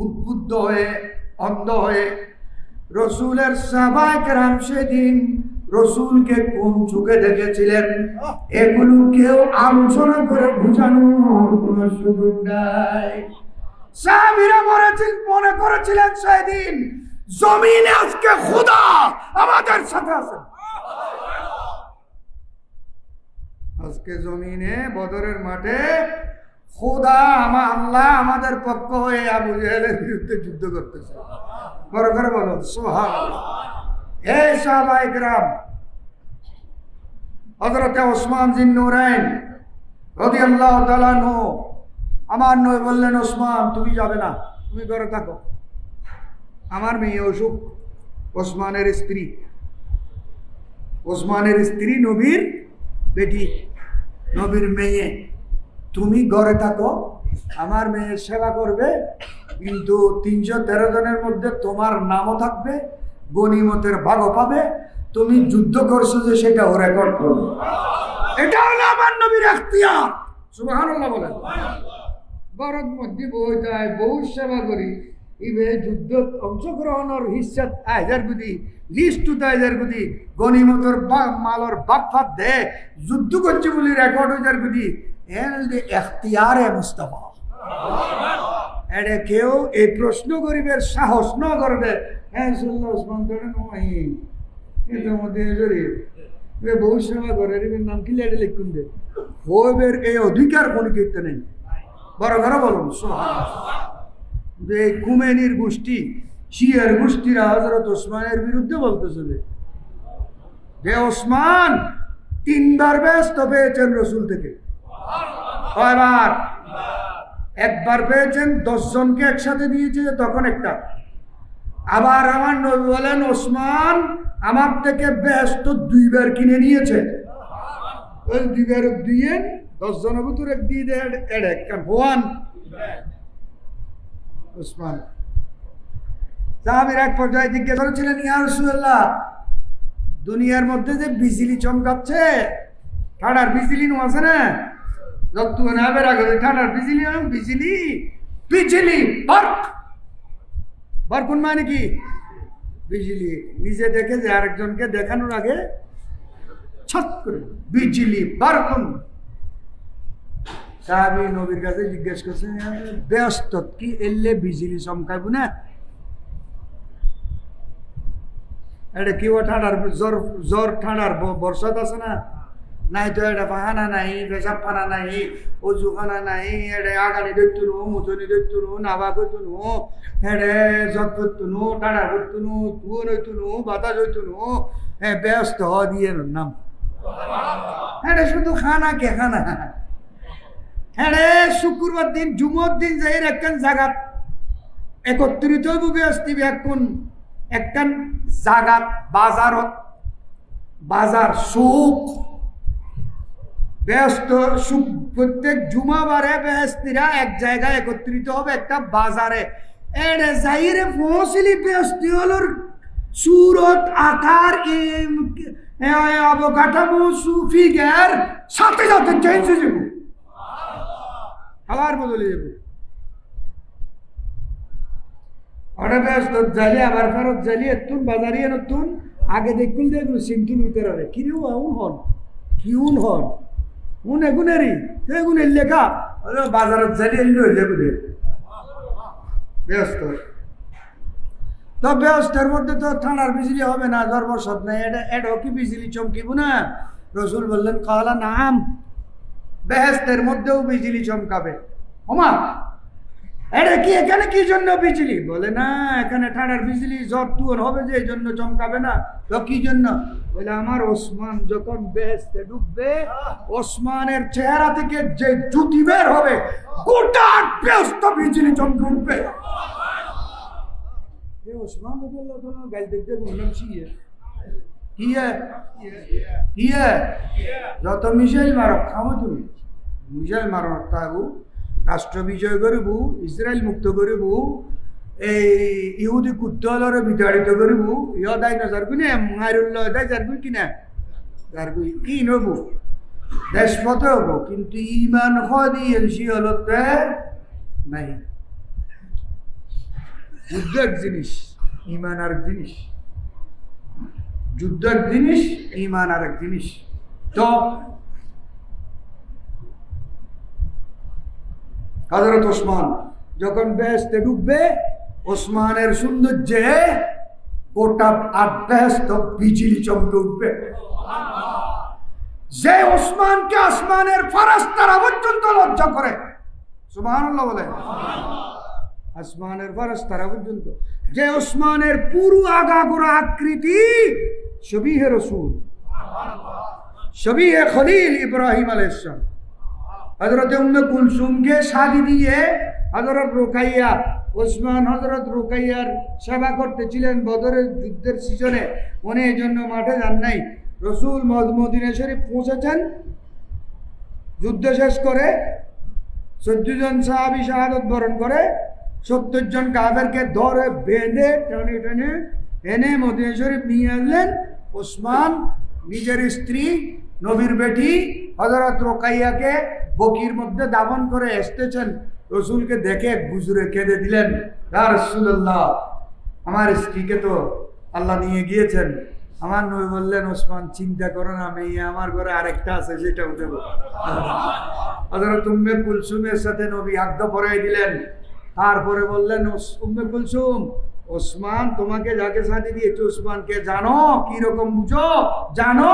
উদ্বুদ্ধ হয়ে অন্ধ হয়ে রসুলের সাহাবায়ে-কেরাম সেদিন রসুলকে কোন চোখে দেখেছিলেন এগুলো কেউ আলোচনা করে বোঝানোর কোন সুযোগ নাই। সাহাবীরা মনে করেছিলেন সেদিন জমিনে আজকে খোদা আমাদের সাথে আছে। আজকে জমিনে বদরের মাঠে খোদা আল্লাহ আমাদের পক্ষ হয়ে আবু জেহেলের বিরুদ্ধে যুদ্ধ করতেছে। বড় করে বলো সুবহানাল্লাহ। এই সাহাবায়ে-কেরাম হযরত ওসমান জিন্নুরাইন রাদিয়াল্লাহু তাআলা আনহু আমার নবী বললেন, ওসমান তুমি যাবে না, তুমি ঘরে থাকো। আমার মেয়ে অসুখ, ওসমানের স্ত্রী, ওসমানের স্ত্রী নবীর বেটি, নবীর মেয়ে, তুমি ঘরে থাকো, আমার মেয়ের সেবা করবে, কিন্তু 313 জনের মধ্যে তোমার নামও থাকবে, গনিমতের ভাগও পাবে, তুমি যুদ্ধ করছো যে সেটা ও রেকর্ড করবে। এটা হলো আমার নবীর এখতিয়ার। সুবহানাল্লাহ বলেন। ঘরের মধ্যে বই যায়, বহু সেবা করি, ইবে যুদ্ধ অংশগ্রহণের হিসাব আইজার গুদি, লিস্ট আইজার গুদি, গনিমতের মালর বাকফাত দে, যুদ্ধ করছে বলে রেকর্ড হইজার গুদি, এখতিয়ারে মুস্তাফা। এটা কেউ এই প্রশ্ন গরিবের সাহস ন করবে। হ্যাঁ শুনলো ওসমান ধরে নয় এটার মধ্যে জড়িয়ে বহু সেবা করে নাম কি লেটে লিখুন দে হইবের এই অধিকার কোন কীর্তে নেই। বড় ঘরে বলুন যে কুমেনির গোষ্ঠী, শিয়ার গোষ্ঠীরা হযরত ওসমানের বিরুদ্ধে বলতেছিল যে ওসমান 3 বার ব্যস্ত পেয়েছেন রসুল থেকে। কয়বার? একবার পেয়েছেন, 10 জনকে একসাথে দিয়েছে তখন একটা। আবার আমার নবী বলেন ওসমান আমার থেকে ব্যস্ত 2 বার কিনে নিয়েছে। ওই 2 বার দিয়ে 10 জনের ভিতরে দিয়ে দেয় ভগবান ওসমান। সাহাবীর এক পর্যায়ে জিজ্ঞেস করেছিলেন, ইয়া রাসূলুল্লাহ, দুনিয়ার মধ্যে যে বিজলি চমকাচ্ছে, ঠাডার বিজলি নো আছে না, যত না বের আগে ঠাডার বিজলি, বিজলি বিজলি বরক, বরকুন মানে কি? বিজলি। নিজে দেখে যে আরেকজনকে দেখানোর আগে ছট করে বিজলি বরকুন। সাহাবী নবীর কাছে জিজ্ঞেস করছেন, ব্যস্ত কি এলে বিজলি চমকাইব না? এটা কি ও ঠান্ডার জ্বর, জ্বর ঠান্ডার বর্ষাত আছে না, নাই তো এটা পাহানা নাই, পেশাব পানা নাই, অজুখানা নাই, এটা আগানি দেখতুনু, মুচনি দেখতুনু, নাবা করতুনু, হেডে জট করতুনু, ঠান্ডার করতুনু, তুন হইতুনু, বাতাস হইতুনু, হ্যাঁ ব্যস্ত দিয়ে নাম। এটা শুধু খানা কে খানা। হ্যাঁ শুক্রবার দিন জুমর দিন যাই একখান জাগাত একত্রিত হইব ব্যস্ত এখন একখান জাগাত বাজারত, বাজার সুখ ব্যস্ত সুখ, প্রত্যেক জুমাবারে ব্যস্তিরা এক জায়গায় একত্রিত হবে একটা বাজারে। এড়ে যাইরে পৌঁছলি ব্যস্তি হলোর সুরত আকার অবকাঠামো সুফি গ্যার সাথে সাথে চেঞ্জ হয়ে যাব, আবার বদলে যাব। ব্যস্ত জালি আবার ফেরত জালি এতুন বাজারিয়ে নতুন আগে দেখুন দেখুন সিন্টুন উইতে রে কিরিও আউন হন কিউন হন উন এগুনেরই এগুনের লেখা বাজারত জালি এলি হইলে বুঝে ব্যস্ত। তো ব্যস্তের মধ্যে তো ঠান্ডার বিজলি হবে না, জ্বর বর্ষত নাই, এটা কি বিজলি চমকিব না? রসুল বললেন কালা নাম, বেহেস্তের মধ্যেও বিজলি চমকাবে। ওমা এটা কি এখানে কি জন্য বিজলি? বলে না এখানে ঠান্ডার বিজলি জ্বর তুয়ন হবে যে এই জন্য চমকাবে না। তো কি জন্য? বলে আমার ওসমান যখন বেহেস্তে ঢুকবে ওসমানের চেহারা থেকে যে জুতি বের হবে গোটা ব্যস্ত বিজলি চমকে উঠবে। ওসমান গাল দেখতে বললাম কি যত মিসাইল মারো খামো তুমি মিসাইল মারো তাবু রাষ্ট্র বিজয় করব, ইসরায়েল মুক্ত করব, এই ইহুদি কুত্তলরে বিতাড়িত করব, ইদাই না যার কিনে মাইরুল্লাহ দাই যার কিনা যার কি নব দেশপথ হব, কিন্তু ইমান খদি এলসি হলতে নাই। যুদ্ধ এক জিনিস, ইমান আর এক জিনিস। যুদ্ধ এক জিনিস, ইমান আর এক জিনিস। তো হযরত ওসমান যখন বেহেশতে ঢুকবে ওসমানের সৌন্দর্যে গোটা বেহেশত বিজলি চমকে উঠবে। যে ওসমানকে আসমানের ফেরেশতারা পর্যন্ত লজ্জা করে, সুবহানাল্লাহ বলে, আসমানের ফেরেশতারা পর্যন্ত, যে ওসমানের পুরো আগাগোড়া আকৃতি শবীহে রাসূল, শবীহে খলিল ইব্রাহিম আলাইহিস সালাম। হযরত উম্মে কুলসুমকে শাদি দিয়ে হযরত রুকাইয়া, ওসমান হযরত রুকাইয়ার সেবা করতেছিলেন বদরের যুদ্ধের সিজনে, উনি এই জন্য মাঠে যান নাই। রসুল মদিনা শরীফ পৌঁছেছেন, যুদ্ধ শেষ করে 14 জন সাহাবী শাহাদাত বরণ করে, 70 জন কাফেরকে ধরে বেঁধে টেনে টেনে এনে মদিনা শরীফ নিয়ে আসলেন। ওসমান নিজের স্ত্রী নবীর বেটি হযরত রুকাইয়াকে বকির মধ্যে দাফন করে এসতেছেন। রসুলকে দেখে বুজুরে কেঁদে দিলেন, ইয়া রাসূলুল্লাহ আমার স্ত্রীকে তো আল্লাহ নিয়ে গিয়েছেন। আমার নবী বললেন, ওসমান চিন্তা করো না, মেয়ে আমার ঘরে আরেকটা আছে সেটাও দেবো। হযরত উম্মে কুলসুমের সাথে নবী আজ্ঞা পরাই দিলেন। তারপরে বললেন, উম্মে কুলসুম ওসমান তোমাকে যাকে শাদি দিয়েছে ওসমানকে জানো, কি রকম বুঝো জানো?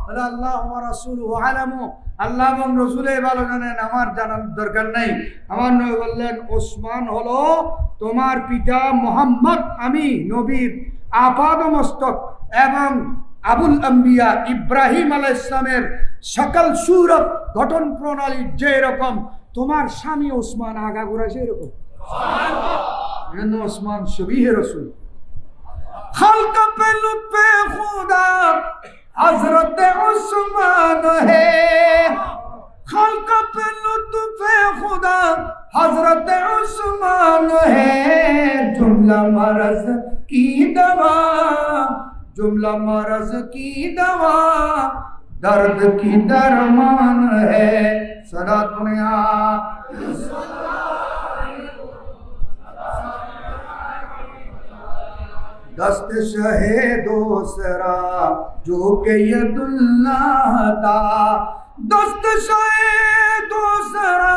বলে আল্লাহ ওয়া রাসূলুহু আলামু, আল্লাহ এবং রসুলে ভালো জানেন, আমার জানার দরকার নাই। আমার নবী বললেন, ওসমান হলো তোমার পিতা মুহাম্মদ, আমি নবীর আপাদমস্তক এবং আবুল আম্বিয়া ইব্রাহিম আলাইহিস সালামের সকল সূরত গঠন প্রণালী যে রকম, তোমার স্বামী ওসমান আগাগোড়া সেই রকম। সুবহানাল্লাহ। ওসমান শবীহে রাসূল। খালক পে লুৎফে খুদা हजरत उस्मान है, खल्क पे लुत्फ़े खुदा हजरत उस्मान है, जुमला मरज की दवा, जुमला मरज की दवा, दर्द की दरमान है। सदा दुनिया दस्त शहे दोसरा जो के यदुल्लाह ता, दस्त शहे दोसरा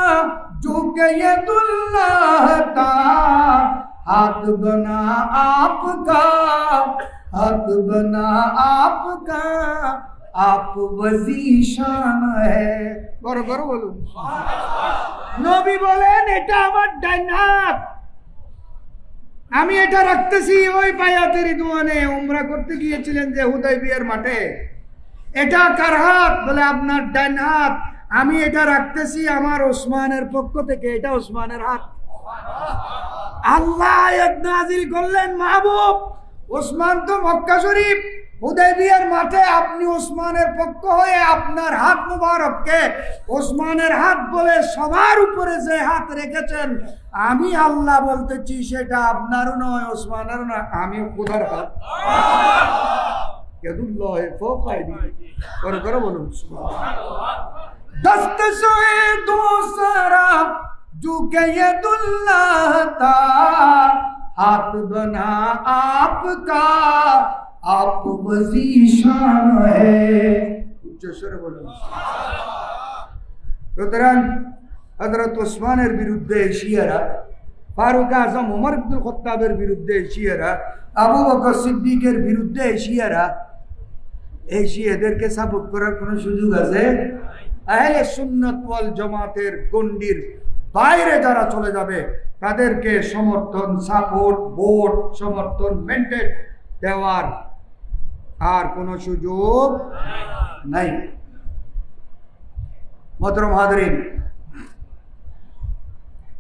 जो के यदुल्लाह ता, हाथ बना आपका, हाथ बना आपका, आप वजीशान है। बरोबर बोलूं, नबी बोलेन এটা আমার ডান হাত, আমি এটা রাখতেছি ওই বায়াতের রিদওয়ানে উমরা করতে গিয়েছিলেন যে হুদাইবিয়ার মাঠে। এটা কার হাত? বলে আপনার ডান হাত। আমি এটা রাখতেছি আমার ওসমানের পক্ষ থেকে, এটা ওসমানের হাত। আল্লাহ আয়াত নাযিল করলেন, মাহবুব ওসমান তো মক্কা শরীফ, হুদাইবিয়ার মাঠে আপনি ওসমানের পক্ষ হয়ে আপনার হাত মুবারককে ওসমানের হাত বলে সবার উপরে যে হাত রেখেছেন, আমি আল্লাহ বলতেছি সেটা আপনারও নয় ওসমানেরও নয়, আমি খোদার হাত। ইয়াদুল্লাহি ফাওকা আইদিহিম। করে করে বলুন সুবহানাল্লাহ। দস্ত সোয়ে दूसरा झुके यदुल्लाह ता हाथ बना आपका आप वजीशान है। उच्च स्वर বলুন সুবহানাল্লাহ। সুতরাং হযরত ওসমানের বিরুদ্ধে শিয়ারা, ফারুক আজম ওমর ইবনুল খাত্তাবের বিরুদ্ধে শিয়ারা, আবু বকর সিদ্দিকের বিরুদ্ধে শিয়ারা, এই শিয়াদেরকে সাপোর্ট করার কোনো সুযোগ আছে? আহলে সুন্নাত ওয়াল জামাতের গণ্ডির বাইরে যারা চলে যাবে তাদেরকে সমর্থন, সাপোর্ট, ভোট, সমর্থন, মেন্টেন দেওয়ার আর কোনো সুযোগ নাই। মোহতরম হাজরিন,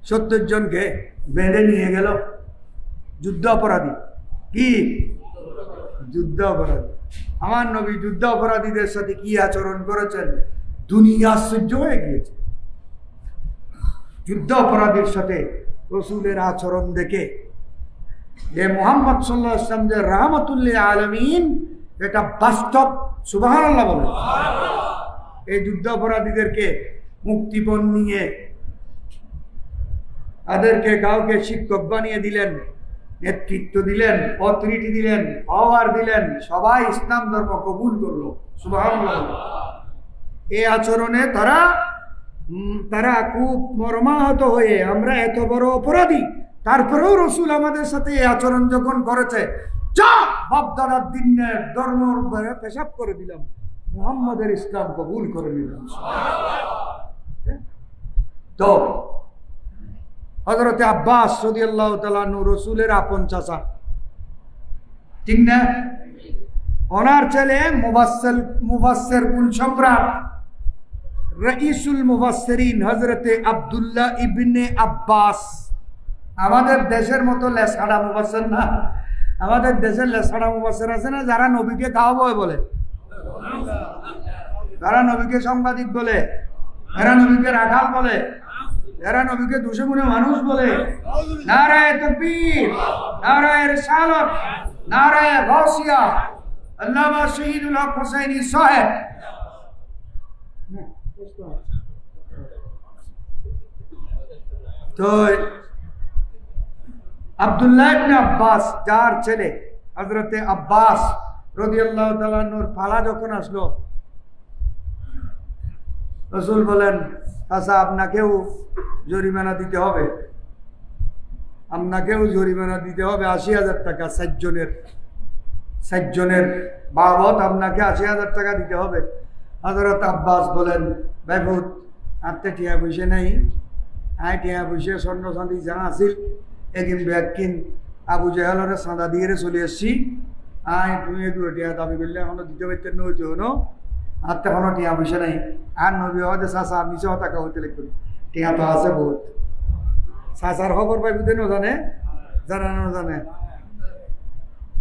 70 জনকে বেঁধে নিয়ে গেল যুদ্ধ অপরাধী। কি যুদ্ধ অপরাধী? আমার নবী যুদ্ধ অপরাধীদের সাথে কি আচরণ করেছেন দুনিয়া আশ্চর্য হয়ে গিয়েছে। যুদ্ধ অপরাধীর সাথে রসুলের আচরণ দেখে যে মুহাম্মদ সাল্লাল্লাহু আলাইহি ওয়াসাল্লাম যে রাহমাতুল্লিল আলামিন, এটা বাস্তব। সুবহানাল্লাহ বলেন। এই যুদ্ধ অপরাধীদেরকে মুক্তিপণ নিয়ে তাদেরকে কাউকে শিক্ষক বানিয়ে দিলেন, নেতৃত্ব দিলেন, অথরিটি দিলেন, পাওয়ার দিলেন, সবাই ইসলাম ধর্ম কবুল করলো। সুবহানাল্লাহ। এই আচরণে তারা খুব মর্মাহত হয়ে, আমরা এত বড় অপরাধী, তারপরেও রসুল আমাদের সাথে এই আচরণ যখন করেছে, যা বাপদাদার দিনের ধর্ম পেশাব করে দিলাম, মুহাম্মদের ইসলাম কবুল করে নিলাম। তো হযরতে আব্বাস রাদিয়াল্লাহু তাআলা আনহু রসুলের আপন চাচা, ঠিক না? ওনার ছেলে মুফাসসির কুল সম্রাট রাইসুল মুফাসসিরিন হযরতে আব্দুল্লাহ ইবনে আব্বাস। আমাদের দেশের মতো লেসাড়া মুফাসসির না, আমাদের দেশের লেসাড়া মুফাসসির আছে না, যারা নবীকে খাওয়াবো বলে, যারা নবীকে সাংবাদিক বলে, যারা নবীকে রাখাল বলে, যারা নবীকে দুশমনে মানুষ বলে। নারায়ে তাকবীর, নারায়ে রিসালাত, নারায়ে গাউসিয়া, আল্লামা শহীদুল হক হুসাইনি সাহেব। তো আব্দুল্লাহ ইবনে আব্বাস, যার ছেলে হযরতে আব্বাস রাদিয়াল্লাহু তাআলা আনহুর পালা যখন আসলো, রাসূল বলেন, আচ্ছা আপনাকেও জরিমানা দিতে হবে, আপনাকেও জরিমানা দিতে হবে 80,000 টাকা। 60 জনের বাবদ আপনাকে 80,000 টাকা দিতে হবে। হযরত আব্বাস বলেন, ভাইফুত আপনি টিয়া পয়সা নেই, আয় টিয়া পয়সা স্বর্ণ চাঁদি যা আছিল এদিন ব্যাগকিন আবু জাহেলের চাঁদা দিয়ে চলে এসছি, আয় তুমি দুটো টিয়া দাবি করলে এখনো দিতে পারতেন না, হইতে হনো আর তখনও টিয়া পয়সা নেই। আর নবী হয়তো চাষা আপনি সহ টাকা হইতে লিখুন, টিয়া তো আছে বহুত। চাষার খবর পাই বুঝতে না জানে, জানা না জানে,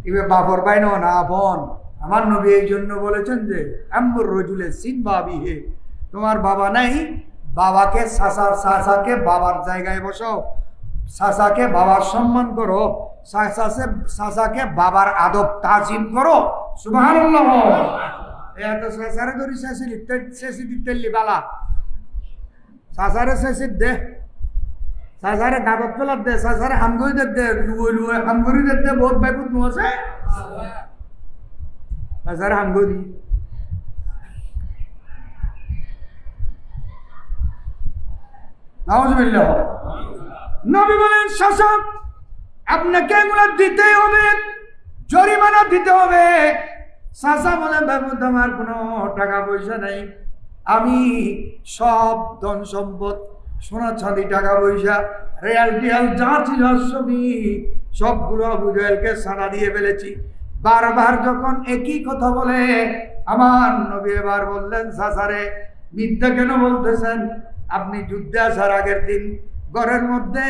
এবার বাপর পাই না আপন। আমার নবী এই জন্য বলেছেন যে আম্মুর রজুলে সিন বাবি হে, তোমার বাবা নাই, বাবাকে চাচাকে বাবার জায়গায় বসাও, চাচাকে বাবার সম্মান করো, চাচাকে বাবার আদব তাজিম করো। সুবহানাল্লাহ। এত চাচারে ধরি শেষি দিতে বালা, চাচারে শেষি দে, চাচারে গাবত পেলার দে, চাচারে হামগরি দে, লুয়ে হামগরি দে, বহুত বাইপুত আছে চাচারে হামগরি। নাউজুবিল্লাহ। নবী বলেন, চাচা আপনাকে এগুলো দিতেই হবে, জরিমানা দিতে হবে। চাচা বলেন, বাবু আমার কোনো টাকা পয়সা নেই, আমি সব ধন সম্পদ, সোনা চাঁদি, টাকা পয়সা, রেয়াল টিয়াল যা ছিল সবগুলো আবু জাহেলকে সাদা দিয়ে ফেলেছি। বারবার যখন একই কথা বলে, আমার নবী এবার বললেন, চাচারে মিথ্যা কেন বলতেছেন? আপনি যুদ্ধে আসার আগের দিন ঘরের মধ্যে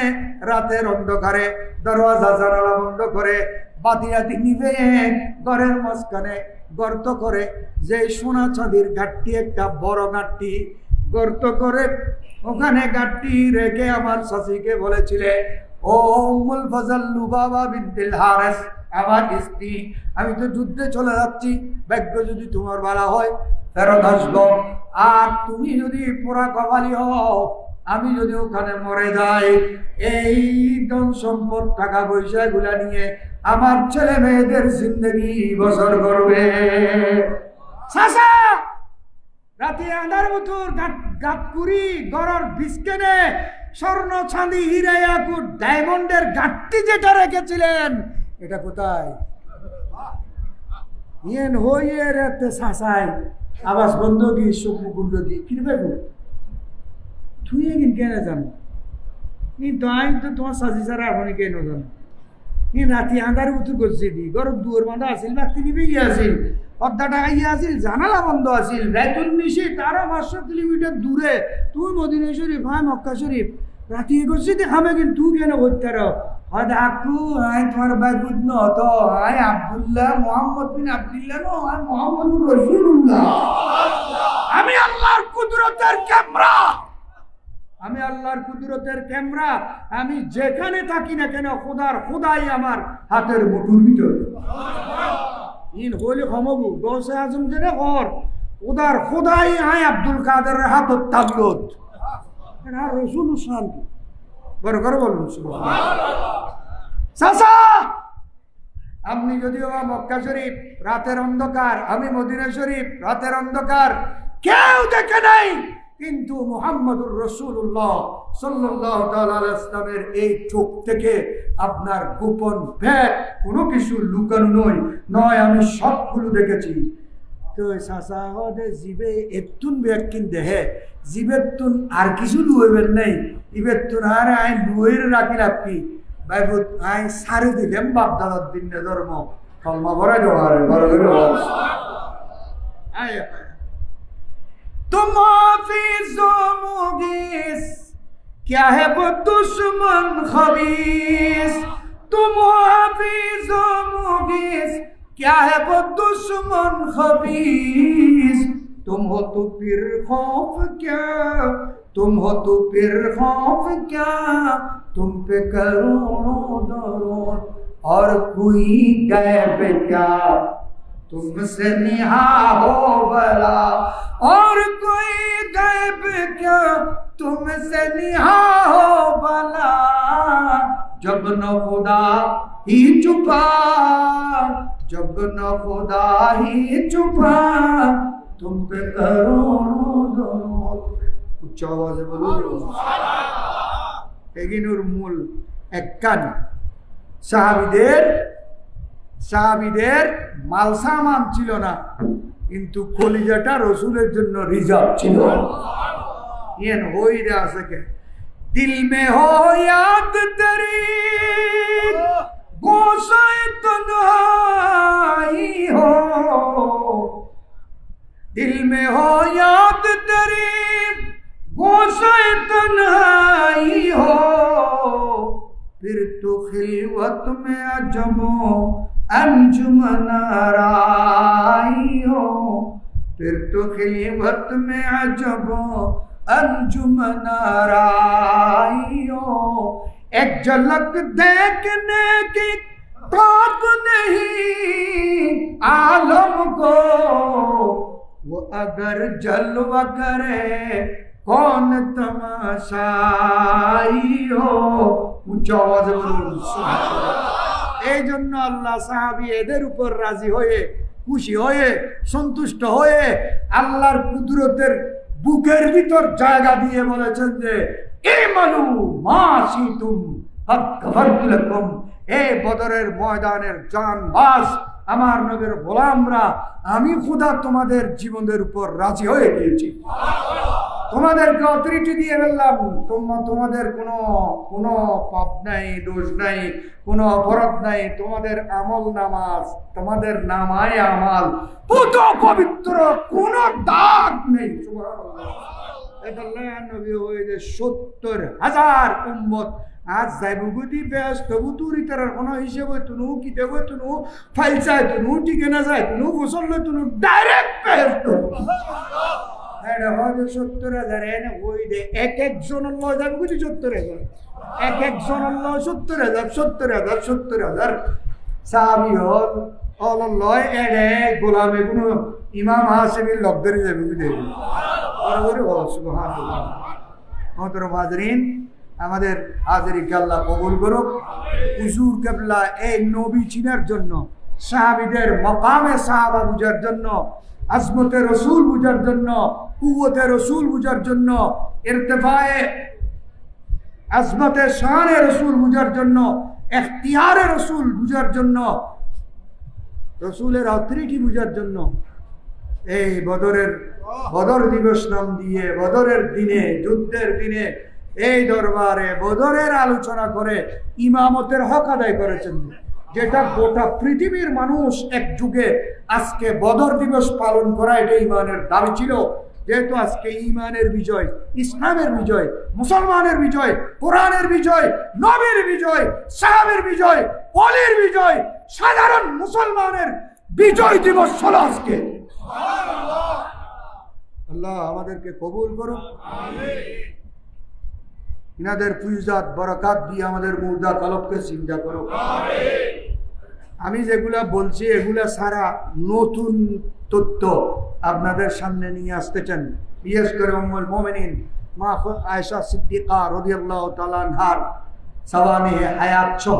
রাতের অন্ধকারে দরওয়াজা জানালা বন্ধ করে বাতি নিভে ঘরের মাঝখানে গর্ত করে, যে সোনা চাঁদির ঘাটতি, একটা বড় ঘাটতি গর্ত করে ওখানে ঘাটতি রেখে আমার শাশিকে বলেছিলে, ও উম্মুল ফজল লুবাবা বিনতুল হারিস, আমার স্ত্রী, আমি তো যুদ্ধে চলে যাচ্ছি, ভাগ্য যদি তোমার ভালো হয় ফেরত আসবো, আর তুমি যদি পোড়া কপালি হও, আমি যদি ওখানে মরে যাই, এই ধন সম্পদ টাকা পয়সা গুলা নিয়ে আমার ছেলে মেয়েদের জিন্দগি বছর করবে। চাচা রাতে আন্ধার মতোর গাত কুড়ি গড়র বিস্কেনে স্বর্ণ চাঁদি হীরা ইয়াকুত ডায়মন্ডের গাঁটটি যেটা রেখেছিলেন, এটা কোথায়? ইয়েন হইয়ে রাতে চাচাই আবাস বন্ধ দিয়ে চোখ দিয়ে কিনবে গো তুই এগিন কেন জানো? কিন্তু আমি তো তোমার সাজি ছাড়া এখন কেন জানো? রাতি আন্ধার উঠু করছে দি ঘর দুয়ার বন্ধ আছিল, বাতি নিবে গিয়ে আছিল, অর্ধা টাকা ইয়ে আছিল, জানালা বন্ধ আছিল, রাতুন নিশি তারা 500 কিলোমিটার দূরে, তুই মদিনা শরীফ হয় মক্কা শরীফ, রাতি করছি দেখামে কিন্তু তুই কেন করতে রো? হয়তো আকু আয় তোমার বাইকুদ ন তো আয় আব্দুল্লাহ মোহাম্মদ বিন আব্দুল্লাহ নো আয় মোহাম্মদুর রাসূলুল্লাহ। আমি আল্লাহর কুদরতের ক্যামেরা, আমি আল্লাহর কুদরতের ক্যামেরা, আমি যেখানে থাকি না কেন খোদাই আমার হাতের মুঠোর ভিতরে। ইন হইলে ক্ষমবু গৌসে আজম জেনে কর খোদাই আয় আব্দুল কাদের হাতত তাবলত এটা রসুল শান্তি বড় করে বলুন চাচা। আপনি যদিও মক্কা শরীফ রাতের অন্ধকার, আমি মদিনা শরীফ রাতের অন্ধকার, কেউ দেখে নাই, কিন্তু মুহাম্মদুর রাসূলুল্লাহ সাল্লাল্লাহু তাআলা আলাইহি ওয়াসাল্লামের এই চোখ থেকে আপনার গোপন ভেদ কোনো কিছু লুকানো নয়, আমি সবগুলো দেখেছি। তো চাচা হদে জিবে এতুন ব্যাকিন দেহে জিবেতুন আর কিছু লুইবেন নাই, ইবেতুন আর আই লুইর রাখি রাখি বাইবুত আই সারে দিলাম বাপ দাদার দিন ধর্ম কলমা ভরা দেওয়ারে বড় করে আয় तुम हाफिज़ ओ मुगीस क्या है वो दुश्मन खबीस, तुम हाफिज़ ओ मुगीस क्या है वो दुश्मन खबीस, तुम हो तो फिर खौफ क्या, तुम हो तो फिर खौफ क्या, तुम पे करोड़ों दरूद और कोई गैब क्या, तुमसे निहा हो भला और कोई गैब क्या, तुमसे निहा हो भला, जब न खुदा ही छुपा, जब न खुदा ही छुपा, तुम पे करोड़ों दरूद। उच्च आवाज़े बोलो এগিনুর মূল একখান সাহাবীদের মাল সামান ছিল না, কিন্তু কলিজাটা রসুলের জন্য রিজার্ভ ছিল। ইয়েন হইরে আছে কে দিল মে হো ইয়াদ তেরি গোশায়ে তনহাই হো, दिल में हो याद तेरी गोशे तन्हाई हो, फिर तो खिलवत में अजबो अंजुमन आराई हो, फिर तो खिलवत में अजबो अंजुमन आराई हो, एक झलक देखने की ताक नहीं आलम को, वो अगर जलवा करे कौन तमाशाई हो। উচ্চ আওয়াজে বলুন সুবহানাল্লাহ। এই জন্য আল্লাহ সাহাবী এদের উপর রাজি হয়ে খুশি হয়ে সন্তুষ্ট হয়ে আল্লাহর কুদরতের বুকের ভিতর জায়গা দিয়ে বলেছেন যে ইমানু মা শিতুম ফাদ গফরতু লাকুম, এই বদরের ময়দানের জানবাজ আমার নবীর গোলামরা, আমি খোদা তোমাদের জীবনের উপর রাজি হয়ে গিয়েছি, তোমাদেরকে অথরিটি দিয়ে ফেললাম, তোমাদের কোনো পাপ নাই, দোষ নাই, কোনো অপরাধ নাই, তোমাদের আমল নামাজ, তোমাদের নামায় আমাল পুত পবিত্র, কোনো দাগ নেই। সুবহানাল্লাহ। এটা আল্লাহর নবী হয়ে যে 70,000 উম্মত আজ যাইবুগুদি বেশ তবু তুরি তার কোনো হিসেবে তুনু কিতাবে তুনু ফাইল চাই তুনু ঠিকানা যায় তুনু গোসল তুনু ডাইরেক্ট বেশ তো এটা হয়তো 70,000 এনে ওই দে এক জন যাইবুগুদি 70,000 এক জন 70,000 70,000 70,000 সাহাবি হল লয় এড়ে গোলামে কোনো ইমাম হাসেমির লগ ধরে যাবে বুঝে হাজরিন আমাদের হাজারিকে আল্লাহ কবুল করুক। হুজুর কেবলা এই নবী চিনার জন্য, সাহাবীদের মকামে সাহাবা বুঝার জন্য, আজমতে রসুল বুঝার জন্য, কুওয়াতে রসুল বুঝার জন্য, ইরতিফায়ে আজমতে শানে রসুল বুঝার জন্য, ইখতিয়ারে রসুল বুঝার জন্য, রসুলের অথরিটি বুঝার জন্য এই বদর দিবস নাম দিয়ে বদরের দিনে, যুদ্ধের দিনে এই দরবারে বদরের আলোচনা করে ইমামতের হক আদায় করেছেন, যেটা গোটা পৃথিবীর মানুষ এক যুগে আজকে বদর দিবস পালন করা এটা ইমানের দাবি ছিল। যেহেতু আজকে ইমানের বিজয়, ইসলামের বিজয়, মুসলমানের বিজয়, কোরআনের বিজয়, নবীর বিজয়, সাহাবের বিজয়, ওলির বিজয়, সাধারণ মুসলমানের বিজয় দিবস হলো আজকে। আল্লাহ আমাদেরকে কবুল করুন, ইনাদের ফুয়জাত বরকাত দিয়ে আমাদের মুর্দা কলবকে চিন্তা করো। আমি যেগুলা বলছি এগুলা সারা নতুন তথ্য আপনাদের সামনে নিয়ে আসতে চান। বিশেষ করে উম্মুল মুমিনিন মা আয়েশা সিদ্দিকা রাদিয়াল্লাহু তাআলা আনহার সাওয়ানিহে হায়াত সহ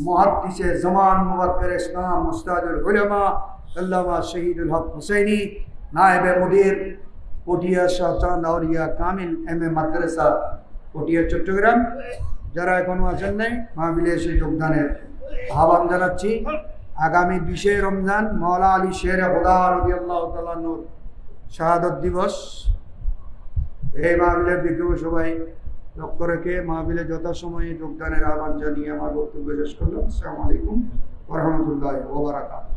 মুহাদ্দিসে জামান মুবাক্কির ইসলাম মুস্তাদুল উলামা আল্লামা শহীদুল হক হুসাইনি নায়েবে মুদির পটিয়া শাহজাহান আউলিয়া কামিল এমএ মাদ্রাসা পটিয়া চট্টগ্রাম, যারা এখনো আছেন নাই মাহফিলে এসে যোগদানের আহ্বান জানাচ্ছি। আগামী 20 রমজান মাওলা আলী শের খোদা রাদিয়াল্লাহু তাআলা নূর শাহাদত দিবস, এই মাহফিলের দিকেও সবাই লক্ষ্য রেখে মাহফিলে যথাসময়ে যোগদানের আহ্বান জানিয়ে আমার বক্তব্য শেষ করলাম। আসসালামু আলাইকুম ওয়া রাহমাতুল্লাহি ওয়া বারাকাতুহু।